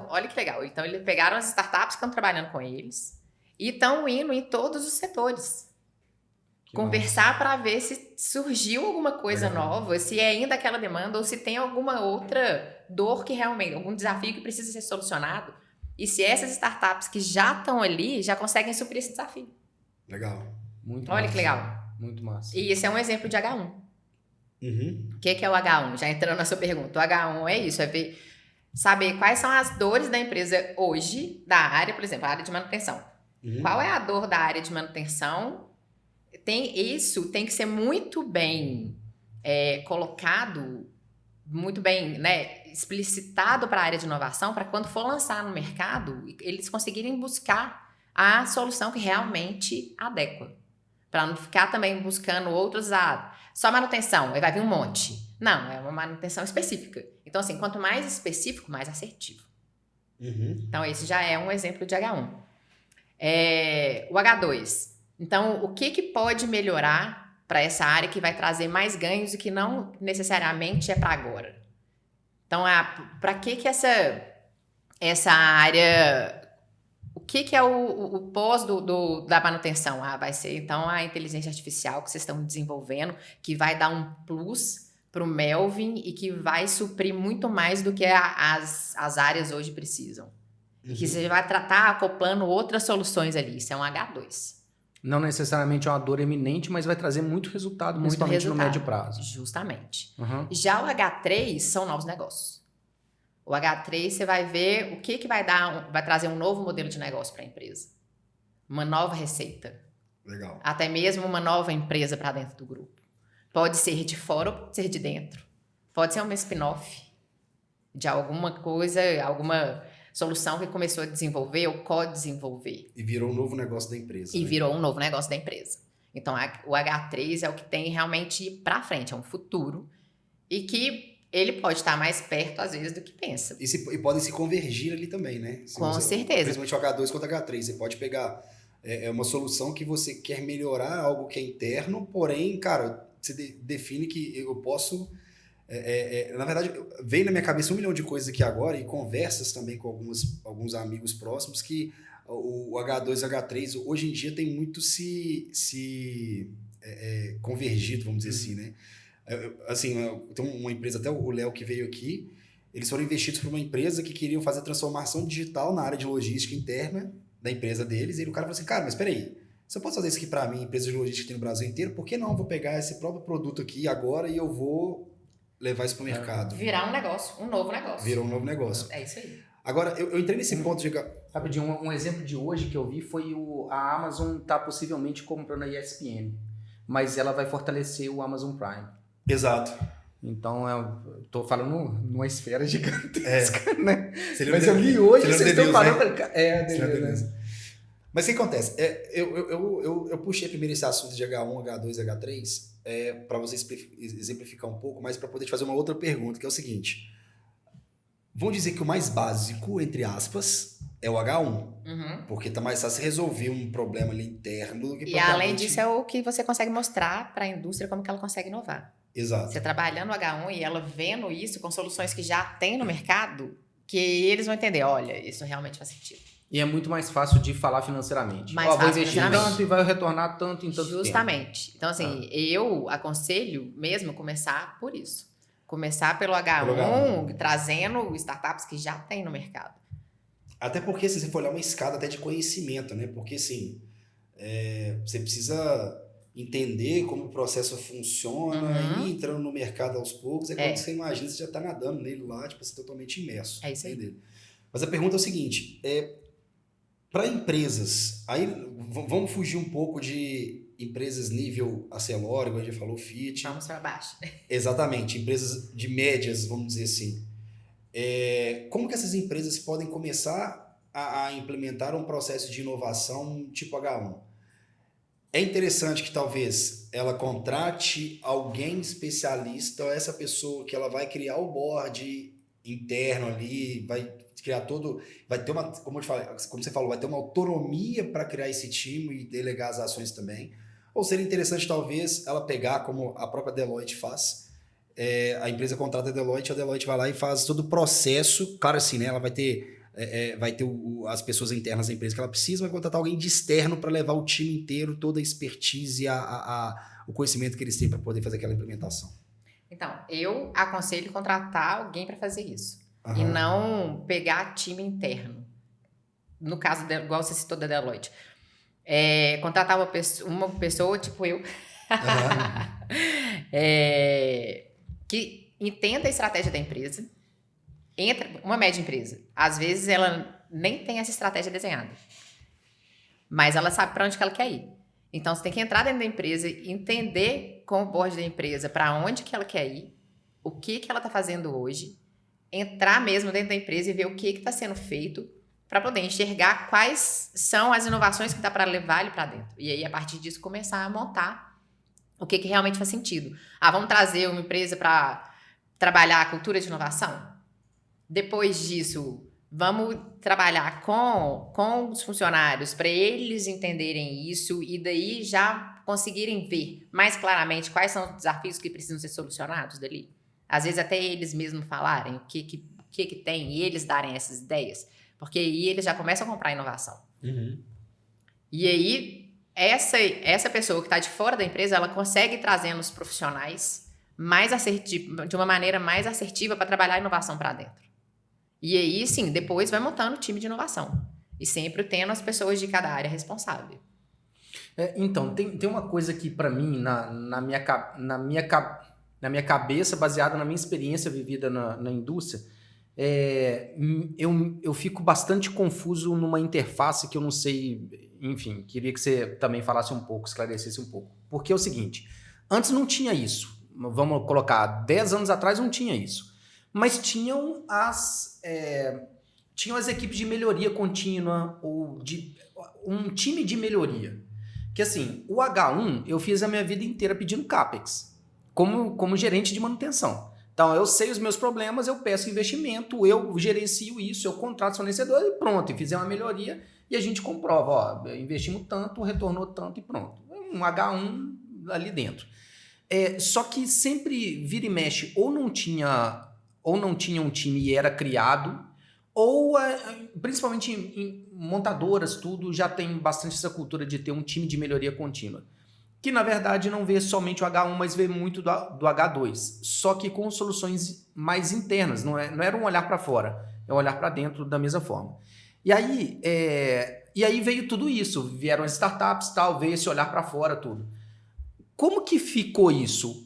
olha que legal. Então, eles pegaram as startups que estão trabalhando com eles e estão indo em todos os setores. Conversar para ver se surgiu alguma coisa nova, se é ainda aquela demanda ou se tem alguma outra dor que realmente, algum desafio que precisa ser solucionado. E se essas startups que já estão ali já conseguem suprir esse desafio. Legal. Muito Olha massa. que legal. Muito massa. E esse é um exemplo de H1. O que é o H1? Já entrando na sua pergunta. O H1 é isso, é saber quais são as dores da empresa hoje, da área, por exemplo, a área de manutenção. Qual é a dor da área de manutenção? Isso tem que ser muito bem colocado, muito bem, né, explicitado para a área de inovação, para quando for lançar no mercado, eles conseguirem buscar a solução que realmente adequa. Para não ficar também buscando outros, só manutenção, aí vai vir um monte. Não, é uma manutenção específica. Então, assim, quanto mais específico, mais assertivo. Então, esse já é um exemplo de H1. O H2. Então, o que pode melhorar para essa área que vai trazer mais ganhos e que não necessariamente é para agora? Então, para que essa área... O que é o pós da manutenção? Vai ser, então, a inteligência artificial que vocês estão desenvolvendo, que vai dar um plus para o Melvin e que vai suprir muito mais do que as áreas hoje precisam. Que você vai tratar acoplando outras soluções ali. Isso é um H2. Não necessariamente é uma dor eminente, mas vai trazer muito resultado, principalmente no médio prazo. Justamente. Já o H3 são novos negócios. O H3 você vai ver o que vai trazer um novo modelo de negócio para a empresa. Uma nova receita. Legal. Até mesmo uma nova empresa para dentro do grupo. Pode ser de fora ou pode ser de dentro. Pode ser uma spin-off de alguma coisa, alguma solução que começou a desenvolver ou co-desenvolver. E virou um novo negócio da empresa. Virou um novo negócio da empresa. Então, o H3 é o que tem realmente para frente, é um futuro. E que ele pode estar mais perto, às vezes, do que pensa. E podem se convergir ali também, né? Com certeza. Principalmente o H2 contra o H3. Você pode pegar uma solução que você quer melhorar, algo que é interno, porém, cara, você define que eu posso... na verdade, veio na minha cabeça 1 milhão de coisas aqui agora e conversas também com alguns amigos próximos que o H2 e o H3 hoje em dia tem muito se convergido, vamos dizer assim, né? Assim, tem uma empresa, até o Léo que veio aqui, eles foram investidos por uma empresa que queriam fazer transformação digital na área de logística interna da empresa deles, e o cara falou assim, cara, mas peraí, você pode fazer isso aqui para mim, empresa de logística que tem no Brasil inteiro, por que não eu vou pegar esse próprio produto aqui agora e eu vou levar isso para o mercado? Virar um negócio, um novo negócio. Virou um novo negócio. É isso aí. Agora, eu entrei nesse ponto de... Rapidinho, um exemplo de hoje que eu vi foi a Amazon tá possivelmente comprando a ESPN, mas ela vai fortalecer o Amazon Prime. Exato. Então, eu tô falando numa esfera gigantesca, né? Mas eu li hoje, vocês estão falando... Né? Mas o que acontece? Eu puxei primeiro esse assunto de H1, H2 e H3 para você exemplificar um pouco, mas para poder te fazer uma outra pergunta, que é o seguinte. Vamos dizer que o mais básico, entre aspas, é o H1. Porque tá mais fácil resolver um problema ali interno do que E além disso, é o que você consegue mostrar para a indústria como que ela consegue inovar. Exato. Você trabalhando o H1 e ela vendo isso com soluções que já tem no mercado, que eles vão entender, olha, isso realmente faz sentido. E é muito mais fácil de falar financeiramente. Mais fácil vou investir tanto e vai retornar tanto em tanto tempo. Justamente. Então, assim, eu aconselho mesmo começar por isso. Começar pelo H1, trazendo startups que já tem no mercado. Até porque, se você for olhar, uma escada até de conhecimento, né? Porque, assim, você precisa entender como o processo funciona e entrando no mercado aos poucos, quando você imagina, você já está nadando nele lá, tipo, você totalmente imerso. É isso aí. Dele. Mas a pergunta é o seguinte, para empresas, aí vamos fugir um pouco de empresas nível Arcelor, igual a gente falou, Fit. Vamos para baixo. Exatamente, empresas de médias, vamos dizer assim. Como que essas empresas podem começar a implementar um processo de inovação tipo H1? É interessante que talvez ela contrate alguém especialista, ou essa pessoa que ela vai criar o board interno ali, vai criar todo... Vai ter uma, como você falou, vai ter uma autonomia para criar esse time e delegar as ações também. Ou seria interessante, talvez, ela pegar, como a própria Deloitte faz, a empresa contrata a Deloitte vai lá e faz todo o processo. Claro, assim, né? Ela vai ter as pessoas internas da empresa que ela precisa, vai contratar alguém de externo para levar o time inteiro, toda a expertise, o conhecimento que eles têm para poder fazer aquela implementação. Então, eu aconselho contratar alguém para fazer isso. Uhum. E não pegar time interno. No caso, igual você citou da Deloitte. Contratar uma pessoa tipo eu, que entenda a estratégia da empresa, entra uma média empresa. Às vezes ela nem tem essa estratégia desenhada, mas ela sabe para onde que ela quer ir. Então você tem que entrar dentro da empresa, entender com o board da empresa para onde que ela quer ir, o que ela está fazendo hoje, entrar mesmo dentro da empresa e ver o que está sendo feito para poder enxergar quais são as inovações que dá para levar ele para dentro. E aí, a partir disso, começar a montar o que realmente faz sentido. Vamos trazer uma empresa para trabalhar a cultura de inovação? Depois disso, vamos trabalhar com os funcionários para eles entenderem isso e daí já conseguirem ver mais claramente quais são os desafios que precisam ser solucionados dali. Às vezes até eles mesmos falarem o que tem e eles darem essas ideias, porque aí eles já começam a comprar inovação. Uhum. E aí essa pessoa que está de fora da empresa, ela consegue trazer os profissionais de uma maneira mais assertiva para trabalhar a inovação para dentro. E aí, sim, depois vai montando o time de inovação. E sempre tendo as pessoas de cada área responsável. Então, tem uma coisa que, para mim, na minha cabeça, baseada na minha experiência vivida na indústria, eu fico bastante confuso numa interface que eu não sei... Enfim, queria que você também falasse um pouco, esclarecesse um pouco. Porque é o seguinte, antes não tinha isso. Vamos colocar, 10 anos atrás não tinha isso. Mas tinham as equipes de melhoria contínua, ou um time de melhoria. Que assim, o H1 eu fiz a minha vida inteira pedindo CAPEX, como gerente de manutenção. Então eu sei os meus problemas, eu peço investimento, eu gerencio isso, eu contrato fornecedor e pronto, e fizer uma melhoria e a gente comprova, investimos tanto, retornou tanto e pronto. Um H1 ali dentro. Só que sempre vira e mexe, ou não tinha um time e era criado, ou principalmente em montadoras, tudo, já tem bastante essa cultura de ter um time de melhoria contínua. Que, na verdade, não vê somente o H1, mas vê muito do H2. Só que com soluções mais internas, não era um olhar para fora, é um olhar para dentro da mesma forma. E aí veio tudo isso, vieram as startups, tal, veio esse olhar para fora, tudo. Como que ficou isso?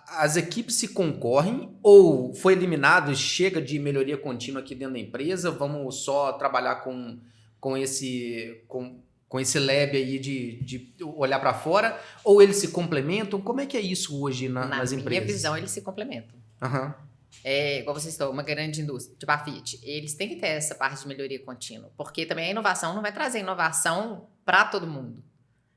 As equipes se concorrem ou foi eliminado e chega de melhoria contínua aqui dentro da empresa? Vamos só trabalhar com esse lab aí de olhar para fora? Ou eles se complementam? Como é que é isso hoje nas empresas? Na minha visão, eles se complementam. Uhum. Igual você citou, uma grande indústria, tipo a Fiat, eles têm que ter essa parte de melhoria contínua, porque também a inovação não vai trazer inovação para todo mundo.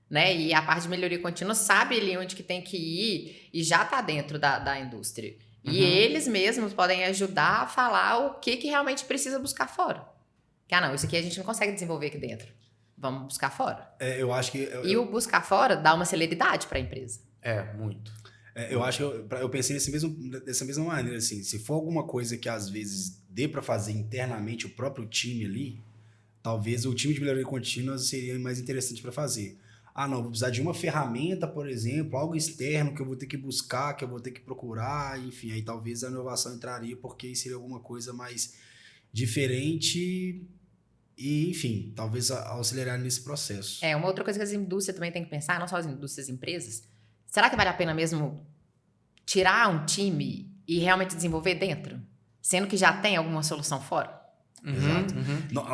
Né? E a parte de melhoria contínua sabe ali onde que tem que ir e já está dentro da indústria. Uhum. E eles mesmos podem ajudar a falar o que realmente precisa buscar fora. Que, não, isso aqui a gente não consegue desenvolver aqui dentro. Vamos buscar fora. Eu acho que... o buscar fora dá uma celeridade para a empresa. Muito. Eu acho que eu pensei dessa mesma maneira, assim, se for alguma coisa que às vezes dê para fazer internamente o próprio time ali, talvez o time de melhoria contínua seria mais interessante para fazer. Não, vou precisar de uma ferramenta, por exemplo, algo externo que eu vou ter que buscar, que eu vou ter que procurar, enfim, aí talvez a inovação entraria porque seria alguma coisa mais diferente e, enfim, talvez auxiliar nesse processo. Uma outra coisa que as indústrias também têm que pensar, não só as indústrias, as empresas, será que vale a pena mesmo tirar um time e realmente desenvolver dentro, sendo que já tem alguma solução fora? Exato. Não,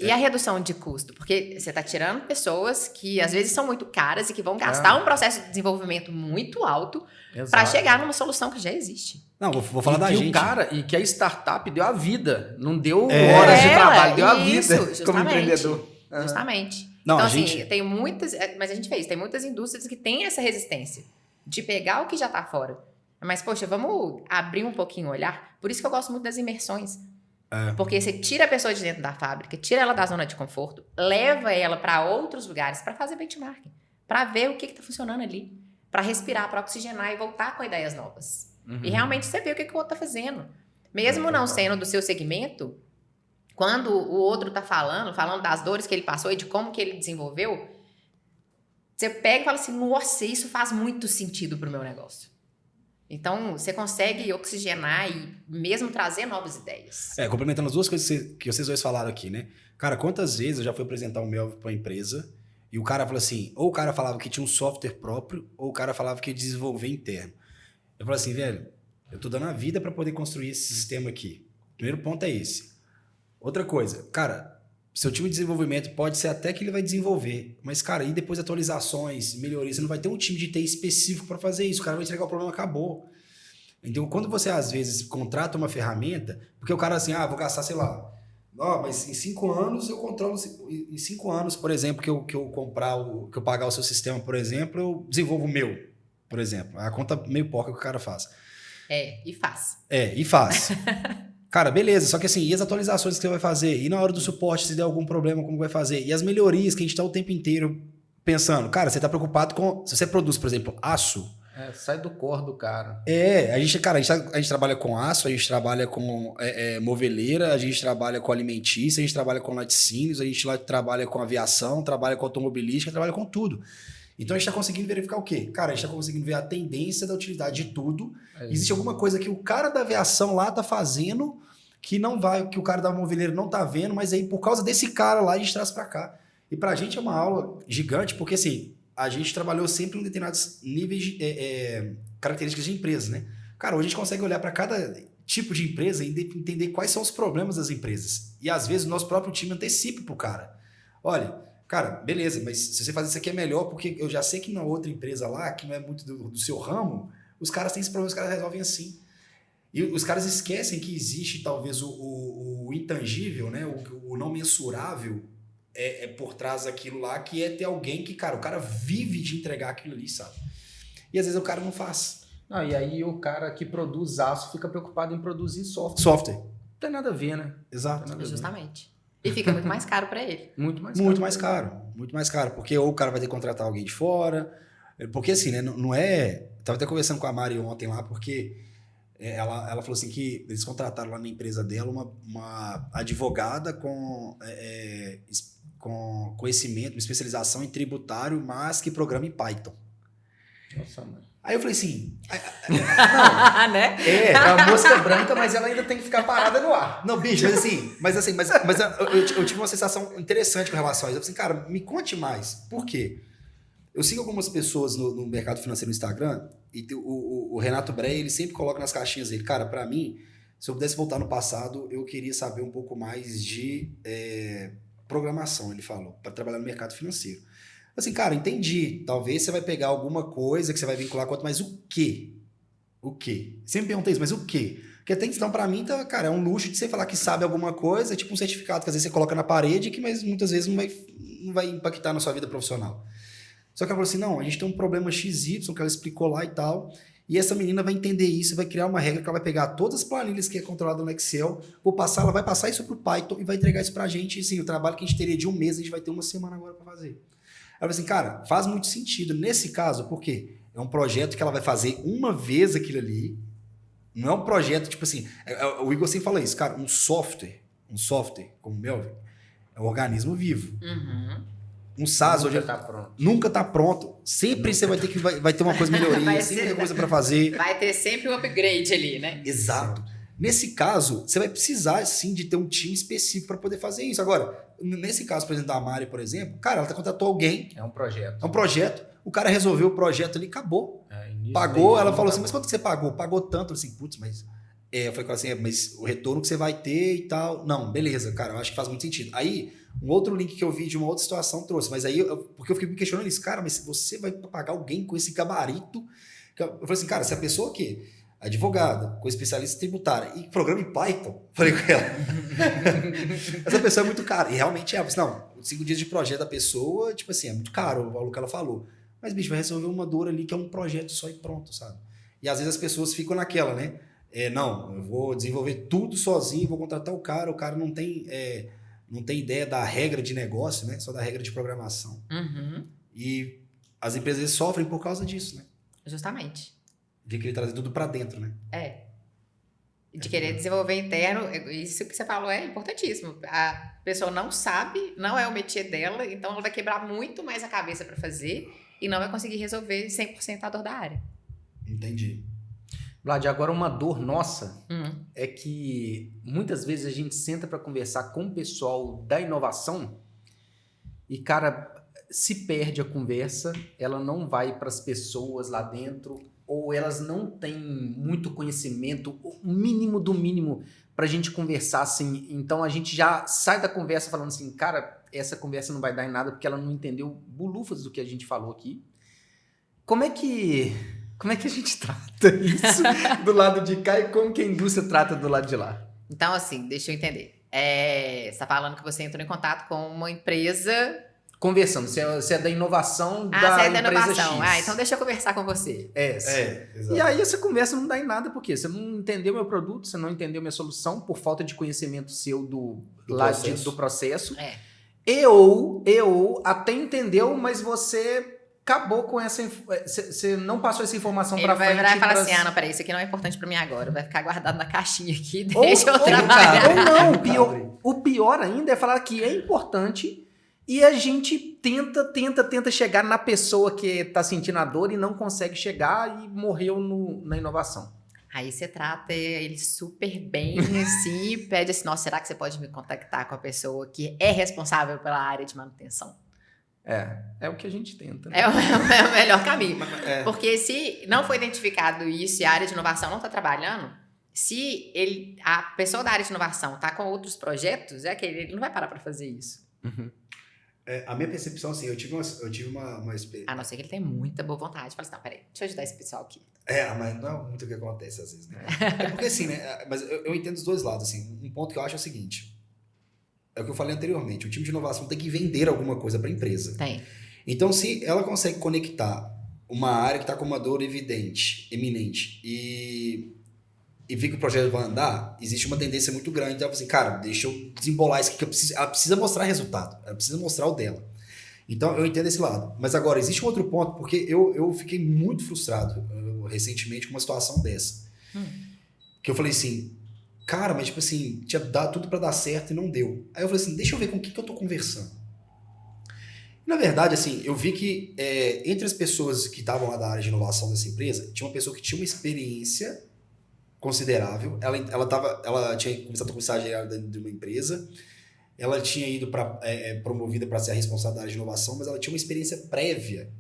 e a redução de custo? Porque você está tirando pessoas que às vezes são muito caras e que vão gastar um processo de desenvolvimento muito alto para chegar numa solução que já existe. Não, vou falar da gente. E que a startup deu a vida, não deu horas de trabalho, deu a vida como empreendedor. Justamente. Não, então, assim, tem muitas... Mas a gente fez, tem muitas indústrias que têm essa resistência de pegar o que já está fora. Mas, poxa, vamos abrir um pouquinho o olhar. Por isso que eu gosto muito das imersões. Porque você tira a pessoa de dentro da fábrica, tira ela da zona de conforto, leva ela para outros lugares para fazer benchmarking, para ver o que está funcionando ali, para respirar, para oxigenar e voltar com ideias novas. E realmente você vê o que o outro está fazendo. Mesmo não sendo do seu segmento, quando o outro está falando das dores que ele passou e de como que ele desenvolveu, você pega e fala assim, nossa, isso faz muito sentido para o meu negócio. Então, você consegue oxigenar e mesmo trazer novas ideias. Complementando as duas coisas que vocês dois falaram aqui, né? Cara, quantas vezes eu já fui apresentar o Melvin para uma empresa e o cara falou assim, ou o cara falava que tinha um software próprio, ou o cara falava que ia desenvolver interno. Eu falei assim, velho, eu tô dando a vida para poder construir esse sistema aqui. O primeiro ponto é esse. Outra coisa, cara, seu time de desenvolvimento pode ser até que ele vai desenvolver, mas, cara, e depois atualizações, melhorias, você não vai ter um time de TI específico para fazer isso, o cara vai entregar o problema, acabou. Então, quando você, às vezes, contrata uma ferramenta, porque o cara assim, vou gastar, sei lá, mas em 5 anos eu controlo, em 5 anos, por exemplo, que eu pagar o seu sistema, por exemplo, eu desenvolvo o meu, por exemplo. A conta meio porca que o cara faz. E faz. E faz. Cara, beleza, só que assim, e as atualizações que você vai fazer? E na hora do suporte, se der algum problema, como vai fazer? E as melhorias que a gente tá o tempo inteiro pensando. Cara, você tá preocupado com... Se você produz, por exemplo, aço... sai do core do cara. A gente trabalha com aço, a gente trabalha com moveleira, a gente trabalha com alimentícia, a gente trabalha com laticínios, a gente trabalha com aviação, trabalha com automobilística, trabalha com tudo. Então a gente está conseguindo verificar o quê? Cara, a gente está conseguindo ver a tendência da utilidade de tudo. Existe alguma coisa que o cara da aviação lá tá fazendo que o cara da moveleira não tá vendo, mas aí por causa desse cara lá a gente traz para cá. E pra gente é uma aula gigante, porque assim, a gente trabalhou sempre em determinados níveis características de empresas, né? Cara, hoje a gente consegue olhar para cada tipo de empresa e entender quais são os problemas das empresas. E às vezes o nosso próprio time antecipa pro cara. Olha, cara, beleza, mas se você fazer isso aqui é melhor, porque eu já sei que na outra empresa lá, que não é muito do seu ramo, os caras têm esse problema, os caras resolvem assim. E os caras esquecem que existe talvez o intangível, né? O não mensurável por trás daquilo lá, que é ter alguém que, cara, o cara vive de entregar aquilo ali, sabe? E às vezes o cara não faz. E aí o cara que produz aço fica preocupado em produzir software. Software. Não tem nada a ver, né? Exato. Justamente. E fica muito mais caro para ele. Muito mais caro. Muito mais caro. Porque ou o cara vai ter que contratar alguém de fora. Porque assim, né? Não é... Tava até conversando com a Mari ontem lá, porque ela falou assim que eles contrataram lá na empresa dela uma advogada com conhecimento, uma especialização em tributário, mas que programa em Python. Nossa, mãe. Aí eu falei assim... né? É a mosca branca, mas ela ainda tem que ficar parada no ar. Não, bicho, mas eu tive uma sensação interessante com relação a isso. Eu falei assim, cara, me conte mais. Por quê? Eu sigo algumas pessoas no mercado financeiro no Instagram e o Renato Breyer, ele sempre coloca nas caixinhas dele, cara, pra mim, se eu pudesse voltar no passado, eu queria saber um pouco mais de programação, ele falou, para trabalhar no mercado financeiro. Assim, cara, entendi. Talvez você vai pegar alguma coisa que você vai vincular com outra, mas o quê? O quê? Sempre perguntei isso, mas o quê? Porque até então, pra mim, tá, cara, é um luxo de você falar que sabe alguma coisa, tipo um certificado que às vezes você coloca na parede, que mas muitas vezes não vai impactar na sua vida profissional. Só que ela falou assim, não, a gente tem um problema XY que ela explicou lá e tal, e essa menina vai entender isso, vai criar uma regra que ela vai pegar todas as planilhas que é controlada no Excel, ela vai passar isso pro Python e vai entregar isso pra gente, e assim, o trabalho que a gente teria de um mês, a gente vai ter uma semana agora pra fazer. Ela falou assim, cara, faz muito sentido nesse caso, porque é um projeto que ela vai fazer uma vez aquilo ali, não é um projeto, tipo assim, o Igor sempre fala isso, cara, um software como o Melvin, é um organismo vivo. Uhum. Um SaaS Nunca hoje tá pronto. Nunca tá pronto. Sempre você vai ter que vai ter uma coisa melhoria, sempre tem coisa para fazer. Vai ter sempre um upgrade ali, né? Exato. Nesse caso, você vai precisar, sim, de ter um time específico para poder fazer isso. Agora, nesse caso, por exemplo, da Mari, por exemplo, cara, ela contratou alguém. É um projeto. É um projeto. O cara resolveu o projeto ali, acabou. Pagou, ela falou assim, mas quanto que você pagou? Pagou tanto. Eu falei assim, putz, mas... eu falei assim, mas o retorno que você vai ter e tal... Não, beleza, cara, eu acho que faz muito sentido. Aí, um outro link que eu vi de uma outra situação trouxe, mas aí, porque eu fiquei me questionando isso, cara, mas você vai pagar alguém com esse gabarito? Eu falei assim, cara, se a pessoa que... advogada, com especialista tributária e programa em Python, falei com ela. Essa pessoa é muito cara. E realmente é. Eu falei, não, 5 dias de projeto da pessoa, tipo assim, é muito caro o valor que ela falou. Mas, bicho, vai resolver uma dor ali que é um projeto só e pronto, sabe? E às vezes as pessoas ficam naquela, né? não, eu vou desenvolver tudo sozinho, vou contratar o cara não tem ideia da regra de negócio, né? Só da regra de programação. Uhum. E as empresas sofrem por causa disso, né? Justamente. De querer trazer tudo para dentro, né? De querer desenvolver interno, isso que você falou é importantíssimo. A pessoa não sabe, não é o métier dela, então ela vai quebrar muito mais a cabeça para fazer e não vai conseguir resolver 100% a dor da área. Entendi. Vlad, agora uma dor nossa é que muitas vezes a gente senta para conversar com o pessoal da inovação e, cara, se perde a conversa, ela não vai para as pessoas lá dentro, ou elas não têm muito conhecimento, o mínimo do mínimo, para a gente conversar assim. Então a gente já sai da conversa falando assim, cara, essa conversa não vai dar em nada porque ela não entendeu bulufas do que a gente falou aqui. Como é que a gente trata isso do lado de cá e como que a indústria trata do lado de lá? Então, assim, deixa eu entender. Você está falando que você entrou em contato com uma empresa... Conversando, você é da inovação da você é da empresa inovação. X. Então deixa eu conversar com você. Exato. E aí essa conversa não dá em nada, porque você não entendeu meu produto, você não entendeu minha solução, por falta de conhecimento seu do processo. Eu até entendeu, mas você acabou com essa... Você não passou essa informação para frente. Ele vai virar e falar assim, não, peraí, isso aqui não é importante para mim agora. Vai ficar guardado na caixinha aqui, deixa eu trabalhar. Ou não, o pior ainda é falar que é importante... E a gente tenta chegar na pessoa que tá sentindo a dor e não consegue chegar e morreu na inovação. Aí você trata ele super bem, assim, e pede assim, nossa, será que você pode me contactar com a pessoa que é responsável pela área de manutenção? É o que a gente tenta. Né? É o melhor caminho. Porque se não foi identificado isso e a área de inovação não está trabalhando, se a pessoa da área de inovação está com outros projetos, ele não vai parar para fazer isso. Uhum. A minha percepção, assim, eu tive uma experiência... A não ser que ele tenha muita boa vontade. Fala assim, não, peraí, deixa eu ajudar esse pessoal aqui. Mas não é muito o que acontece às vezes, né? É porque assim, né? Mas eu entendo os dois lados, assim. Um ponto que eu acho é o seguinte. É o que eu falei anteriormente. O time de inovação tem que vender alguma coisa para a empresa. Tem. Então, se ela consegue conectar uma área que está com uma dor eminente, e vê que o projeto vai andar, existe uma tendência muito grande. Ela fala assim, cara, deixa eu desembolar isso aqui, ela precisa mostrar resultado, ela precisa mostrar o dela. Então, eu entendo esse lado. Mas agora, existe um outro ponto, porque eu fiquei muito frustrado recentemente com uma situação dessa. Que eu falei assim, cara, mas tipo assim, tinha dado tudo para dar certo e não deu. Aí eu falei assim, deixa eu ver com o que eu tô conversando. Na verdade, assim, eu vi que entre as pessoas que estavam lá da área de inovação dessa empresa, tinha uma pessoa que tinha uma experiência considerável. Ela tinha começado como estagiária dentro de uma empresa, ela tinha ido promovida para ser a responsável da área de inovação, mas ela tinha uma experiência prévia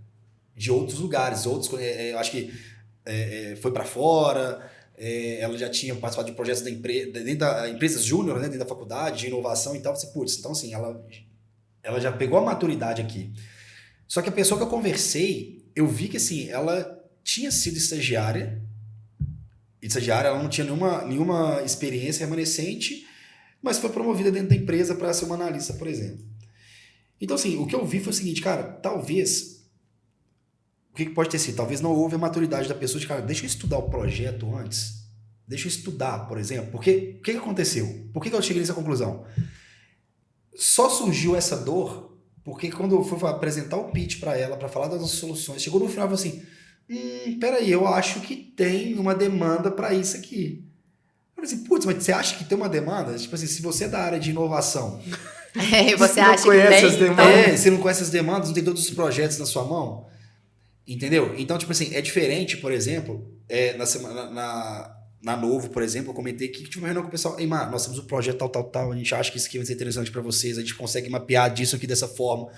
de outros lugares, eu acho que foi para fora, ela já tinha participado de projetos dentro da empresas júnior, né, dentro da faculdade de inovação e tal. Então assim, ela já pegou a maturidade aqui. Só que a pessoa que eu conversei, eu vi que assim, ela tinha sido estagiária, ela não tinha nenhuma experiência remanescente, mas foi promovida dentro da empresa para ser uma analista, por exemplo. Então, assim, o que eu vi foi o seguinte, cara, talvez, o que pode ter sido? Talvez não houve a maturidade da pessoa de, cara, deixa eu estudar o projeto antes, deixa eu estudar, por exemplo, porque o que aconteceu? Por que eu cheguei nessa conclusão? Só surgiu essa dor porque quando eu fui apresentar o pitch para ela, para falar das nossas soluções, chegou no final e falou assim, peraí, eu acho que tem uma demanda para isso aqui. Eu falei assim, putz, mas você acha que tem uma demanda? Tipo assim, se você é da área de inovação... você acha que tem? Você não conhece as demandas, não tem todos os projetos na sua mão? Entendeu? Então, tipo assim, é diferente, por exemplo, na Novo, por exemplo, eu comentei que tive uma reunião com o pessoal, ei, Mar, nós temos um projeto tal, a gente acha que isso aqui vai ser interessante para vocês, a gente consegue mapear disso aqui dessa forma.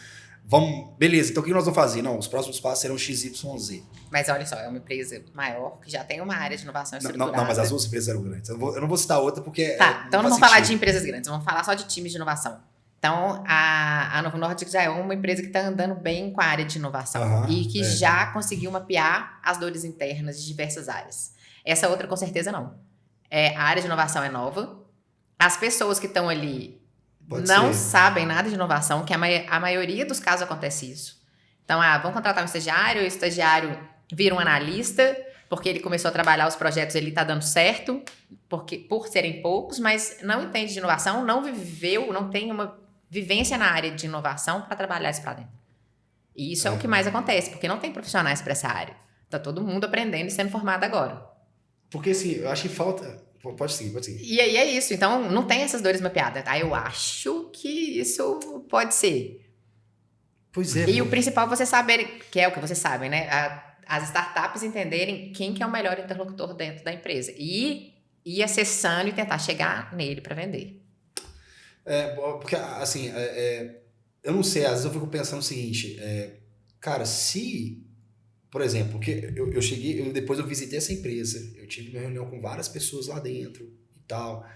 Beleza, então o que nós vamos fazer? Não, os próximos passos serão XYZ. Mas olha só, é uma empresa maior que já tem uma área de inovação estruturada. Não, mas as duas empresas eram grandes. Eu não vou citar outra porque... Tá, então não vamos falar de empresas grandes, vamos falar só de times de inovação. Então, a Novo Nordisk já é uma empresa que está andando bem com a área de inovação e que já conseguiu mapear as dores internas de diversas áreas. Essa outra, com certeza, não. A área de inovação é nova, as pessoas que estão ali não sabem nada de inovação, que a maioria dos casos acontece isso. Então, vamos contratar um estagiário, o estagiário vira um analista, porque ele começou a trabalhar os projetos, ele está dando certo, por serem poucos, mas não entende de inovação, não viveu, não tem uma vivência na área de inovação para trabalhar isso para dentro. E isso é o que mais acontece, porque não tem profissionais para essa área. Tá todo mundo aprendendo e sendo formado agora. Porque assim, eu acho que falta... Pode seguir. E aí é isso, então não tem essas dores mapeadas. Eu acho que isso pode ser. Pois é. E o principal é você saber, que é o que vocês sabem, né? As startups entenderem quem que é o melhor interlocutor dentro da empresa. E ir acessando e tentar chegar nele para vender. Porque, assim, eu não sei, às vezes eu fico pensando o seguinte, cara, se, por exemplo, porque eu cheguei, depois eu visitei essa empresa, eu tive uma reunião com várias pessoas lá dentro e tal,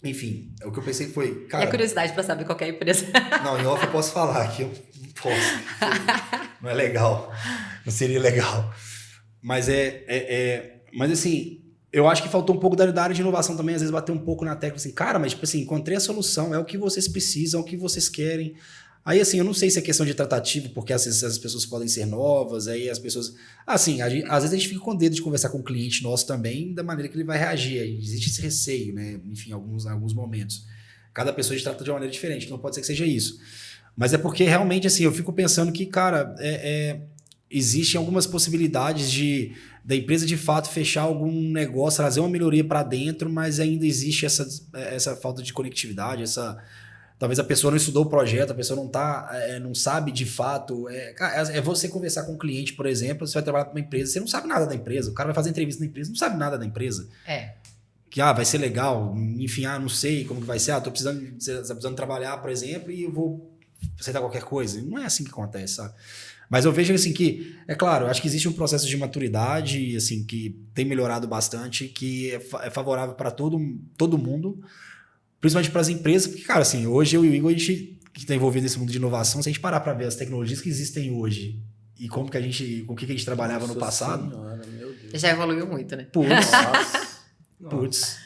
enfim, o que eu pensei foi, cara... E a curiosidade para saber qual que é a empresa. Não, em off eu posso falar, aqui eu não posso, não é legal, não seria legal, mas mas assim... Eu acho que faltou um pouco da área de inovação também, às vezes bater um pouco na tecla, assim, cara, mas tipo assim, encontrei a solução, é o que vocês precisam, é o que vocês querem. Aí assim, eu não sei se é questão de tratativa, porque às vezes as pessoas podem ser novas, aí as pessoas... Assim, às vezes a gente fica com medo de conversar com o cliente nosso também, da maneira que ele vai reagir, aí existe esse receio, né, enfim, em alguns momentos. Cada pessoa a gente trata de uma maneira diferente, então pode ser que seja isso. Mas é porque realmente, assim, eu fico pensando que, cara, existem algumas possibilidades da empresa de fato fechar algum negócio, trazer uma melhoria para dentro, mas ainda existe essa falta de conectividade, talvez a pessoa não estudou o projeto, a pessoa não sabe de fato. É você conversar com um cliente, por exemplo, você vai trabalhar para uma empresa, você não sabe nada da empresa, o cara vai fazer entrevista na empresa, não sabe nada da empresa. Que vai ser legal, enfim, não sei como que vai ser, você tá precisando trabalhar, por exemplo, e eu vou aceitar qualquer coisa. Não é assim que acontece, sabe? Mas eu vejo assim que, é claro, acho que existe um processo de maturidade assim, que tem melhorado bastante, que é favorável para todo mundo, principalmente para as empresas, porque, cara, assim, hoje eu e o Igor, a gente que está envolvido nesse mundo de inovação, se a gente parar para ver as tecnologias que existem hoje e com o que a gente trabalhava no passado... Senhora, meu Deus. Já evoluiu muito, né? Putz,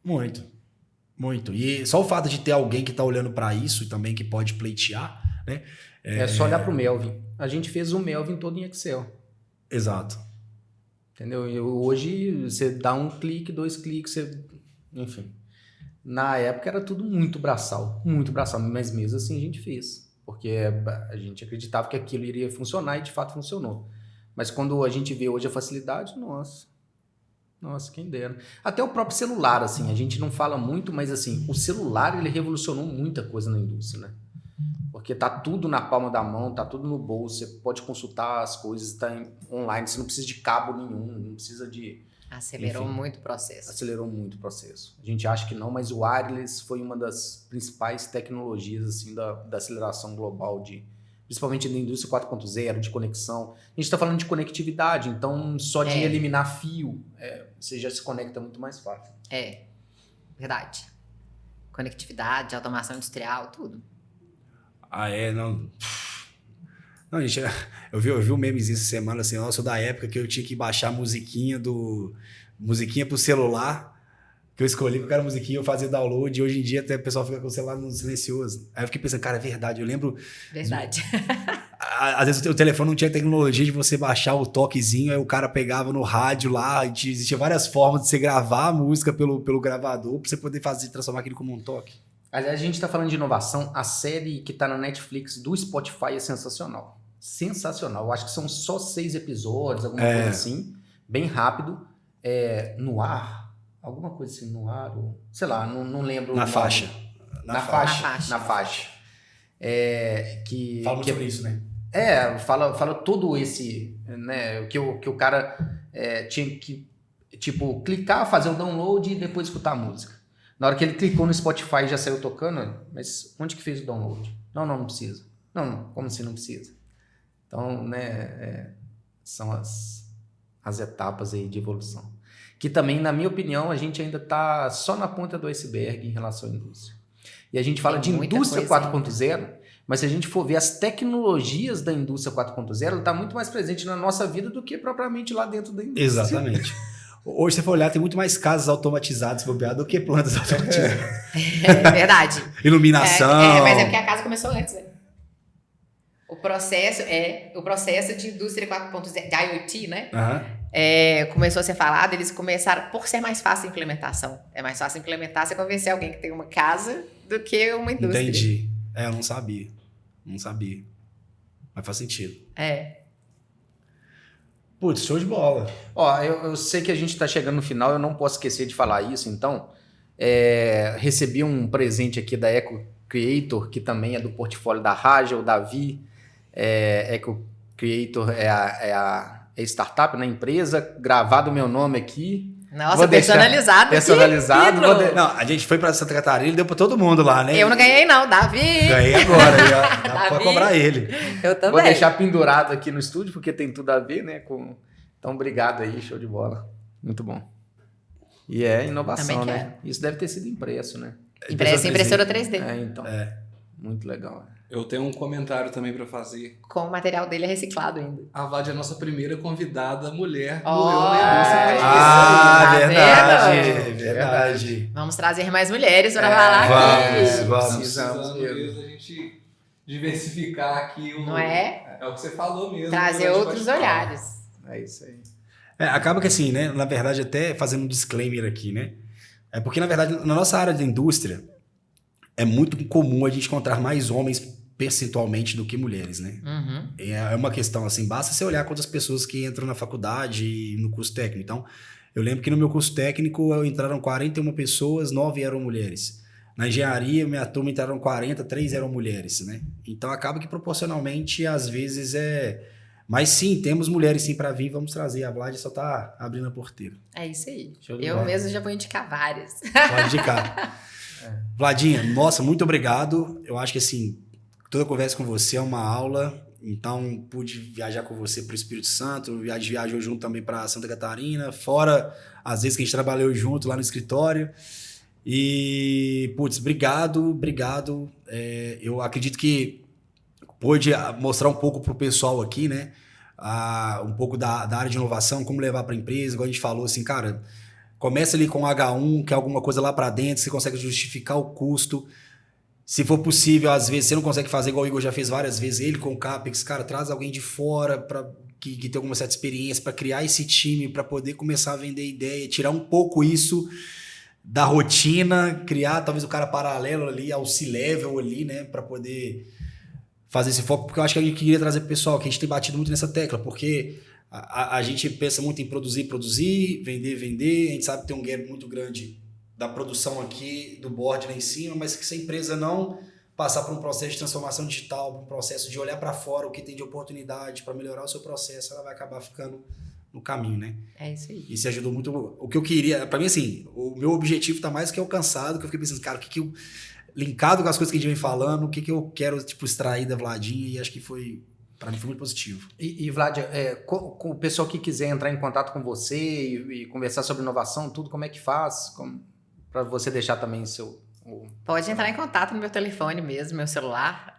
muito. E só o fato de ter alguém que está olhando para isso e também que pode pleitear, né? É só olhar para o Melvin. A gente fez o Melvin todo em Excel. Exato. Entendeu? E hoje você dá um clique, 2 cliques, enfim. Na época era tudo muito braçal, mas mesmo assim a gente fez. Porque a gente acreditava que aquilo iria funcionar e de fato funcionou. Mas quando a gente vê hoje a facilidade, nossa, quem dera. Até o próprio celular, assim, a gente não fala muito, mas assim, o celular ele revolucionou muita coisa na indústria, né? Porque tá tudo na palma da mão, tá tudo no bolso, você pode consultar as coisas, tá online, você não precisa de cabo nenhum, não precisa de... Acelerou muito o processo. Acelerou muito o processo. A gente acha que não, mas o wireless foi uma das principais tecnologias assim, da aceleração global, principalmente da indústria 4.0, de conexão. A gente está falando de conectividade, então só de eliminar fio, você já se conecta muito mais fácil. Verdade. Conectividade, automação industrial, tudo. Não, gente, eu vi um memezinho essa semana, assim, eu sou da época que eu tinha que baixar a musiquinha pro celular, que eu escolhi que era musiquinha, eu fazia download, e hoje em dia até o pessoal fica com o celular no silencioso. Aí eu fiquei pensando, cara, é verdade, eu lembro... Verdade. Às vezes o telefone não tinha tecnologia de você baixar o toquezinho, aí o cara pegava no rádio lá, e existia várias formas de você gravar a música pelo gravador, pra você poder transformar aquilo como um toque. Aliás, a gente está falando de inovação, a série que está na Netflix do Spotify é sensacional. Sensacional. Eu acho que são só 6 episódios, alguma coisa assim, bem rápido. No ar, alguma coisa assim, no ar, ou, sei lá, não lembro. Na faixa. Na faixa. Fala muito sobre isso, né? Fala todo esse, né, que o cara tinha que, tipo, clicar, fazer o download e depois escutar a música. Na hora que ele clicou no Spotify já saiu tocando, mas onde que fez o download? Não precisa. Não, como assim não precisa? Então, né, são as etapas aí de evolução. Que também, na minha opinião, a gente ainda está só na ponta do iceberg em relação à indústria. E a gente fala de indústria 4.0, mas se a gente for ver as tecnologias da indústria 4.0, ela está muito mais presente na nossa vida do que propriamente lá dentro da indústria. Exatamente. Hoje, se você for olhar, tem muito mais casas automatizadas do que plantas automatizadas. É verdade. Iluminação. Mas é porque a casa começou antes, né? O processo de indústria 4.0, de IoT, né? Aham. Começou a ser falado, eles começaram, por ser mais fácil a implementação. É mais fácil implementar você convencer alguém que tem uma casa do que uma indústria. Entendi. Eu não sabia. Não sabia. Mas faz sentido. Putz, show de bola. Ó, eu sei que a gente está chegando no final, eu não posso esquecer de falar isso, então recebi um presente aqui da Eco Creator, que também é do portfólio da Raja, o Davi. Eco Creator é a startup, na empresa, gravado o meu nome aqui. Nossa, Vou deixar personalizado. personalizado. Não, a gente foi pra Santa Catarina e deu pra todo mundo lá, né? Eu não ganhei não, Davi. Ganhei agora, já. Dá pra Davi. cobrar ele. Eu também. Vou deixar pendurado aqui no estúdio, porque tem tudo a ver, né? Então, obrigado aí, show de bola. Muito bom. E é inovação, Também né? Isso deve ter sido impresso, né? Impressora 3D. Então. Muito legal. Eu tenho um comentário também pra fazer. Com o material dele é reciclado ainda. A Vlad é a nossa primeira convidada mulher Oh, do Eu Negócio. tá verdade. vendo? Verdade. Vamos trazer mais mulheres para falar aqui. Vamos. Precisamos mesmo a gente diversificar aqui o... Não é? É o que você falou mesmo. Trazer durante o outros bate-papo. olhares. É isso aí. Acaba que assim, né? Na verdade, até fazendo um disclaimer aqui, né? É porque, na verdade, na nossa área da indústria, é muito comum a gente encontrar mais homens percentualmente do que mulheres, né? Uhum. É uma questão assim, basta você olhar quantas pessoas que entram na faculdade e no curso técnico. Então, eu lembro que no meu curso técnico entraram 41 pessoas, 9 eram mulheres. Na engenharia, minha turma entraram 40, 3 eram mulheres, né? Então, acaba que proporcionalmente, às vezes, Mas sim, temos mulheres sim para vir, vamos trazer. A Vlad só tá abrindo a porteira. É isso aí. Show de Eu bola. mesmo já vou indicar várias. Pode indicar. Vladinha, nossa, muito obrigado. Eu acho que assim, toda conversa com você é uma aula. Então, pude viajar com você para o Espírito Santo. A gente viajou junto também para Santa Catarina. Fora, às vezes que a gente trabalhou junto lá no escritório. E, putz, obrigado. Eu acredito que pôde mostrar um pouco pro pessoal aqui, né? Um pouco da área de inovação, como levar para a empresa. Igual a gente falou, assim, cara, começa ali com H1, que é alguma coisa lá para dentro, você consegue justificar o custo. Se for possível, às vezes, você não consegue fazer igual o Igor já fez várias vezes, ele com o CAPEX, cara, traz alguém de fora que tem alguma certa experiência para criar esse time, para poder começar a vender ideia, tirar um pouco isso da rotina, criar talvez o cara paralelo ali ao C-Level ali, né, para poder fazer esse foco, porque eu acho que a gente queria trazer pro pessoal, que a gente tem batido muito nessa tecla, porque a gente pensa muito em produzir, vender, a gente sabe que tem um gap muito grande da produção aqui, do board lá em cima, mas que se a empresa não passar por um processo de transformação digital, por um processo de olhar para fora o que tem de oportunidade para melhorar o seu processo, ela vai acabar ficando no caminho, né? É isso aí. Isso ajudou muito. O que eu queria, para mim, assim, o meu objetivo tá mais que alcançado, que eu fiquei pensando, cara, o que eu linkado com as coisas que a gente vem falando, o que eu quero, tipo, extrair da Vladinha, e acho que para mim foi muito positivo. E Vlad, com o pessoal que quiser entrar em contato com você e conversar sobre inovação, tudo, como é que faz? Para você deixar também Pode entrar em contato no meu telefone mesmo, meu celular,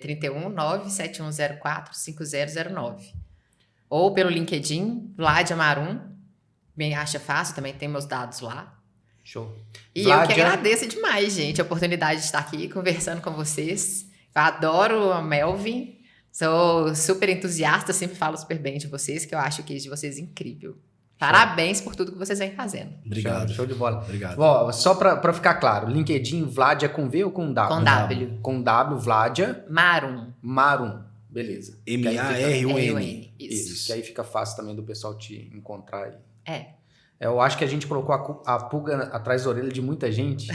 31 97104 5009. Ou pelo LinkedIn, Vlad Amarum, me acha fácil, também tem meus dados lá. Show. E Vlad, eu que agradeço demais, gente, a oportunidade de estar aqui conversando com vocês. Eu adoro a Melvin, sou super entusiasta, sempre falo super bem de vocês, que eu acho o case de vocês incrível. Parabéns por tudo que vocês vêm fazendo. Obrigado. Show de bola. Obrigado. Ó, só para ficar claro, LinkedIn, Vlad é com V ou com W? Com W. Com W, Vladia Marum. Beleza. M-A-R-U-N. Isso. Que aí fica fácil também do pessoal te encontrar aí. Eu acho que a gente colocou a pulga atrás da orelha de muita gente.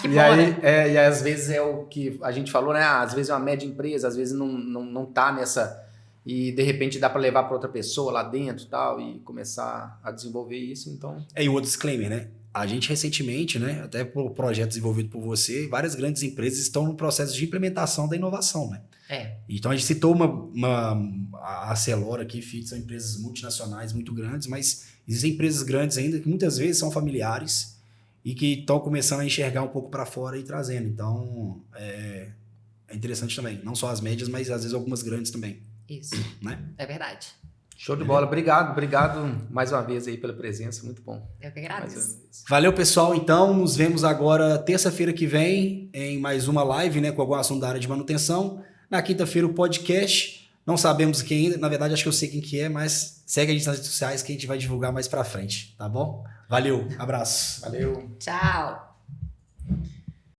Que E bom, aí, né? e aí, às vezes, é o que a gente falou, né? Às vezes é uma média empresa, às vezes não tá nessa... E, de repente, dá para levar para outra pessoa lá dentro e tal, e começar a desenvolver isso, então... E o outro disclaimer, né? A gente recentemente, né, até por projeto desenvolvido por você, várias grandes empresas estão no processo de implementação da inovação, né? Então a gente citou a Celora aqui, FIT, são empresas multinacionais muito grandes, mas existem empresas grandes ainda que muitas vezes são familiares e que estão começando a enxergar um pouco para fora e trazendo. Então é interessante também, não só as médias, mas às vezes algumas grandes também. Isso, Né? é verdade. Show de bola. Obrigado mais uma vez aí pela presença, muito bom. Eu que Mais uma agradeço. vez. Valeu, pessoal. Então, nos vemos agora terça-feira que vem em mais uma live, né, com algum assunto da área de manutenção. Na quinta-feira o podcast. Não sabemos quem ainda. Na verdade, acho que eu sei quem que é, mas segue a gente nas redes sociais que a gente vai divulgar mais pra frente, tá bom? Valeu, abraço. Valeu. Tchau.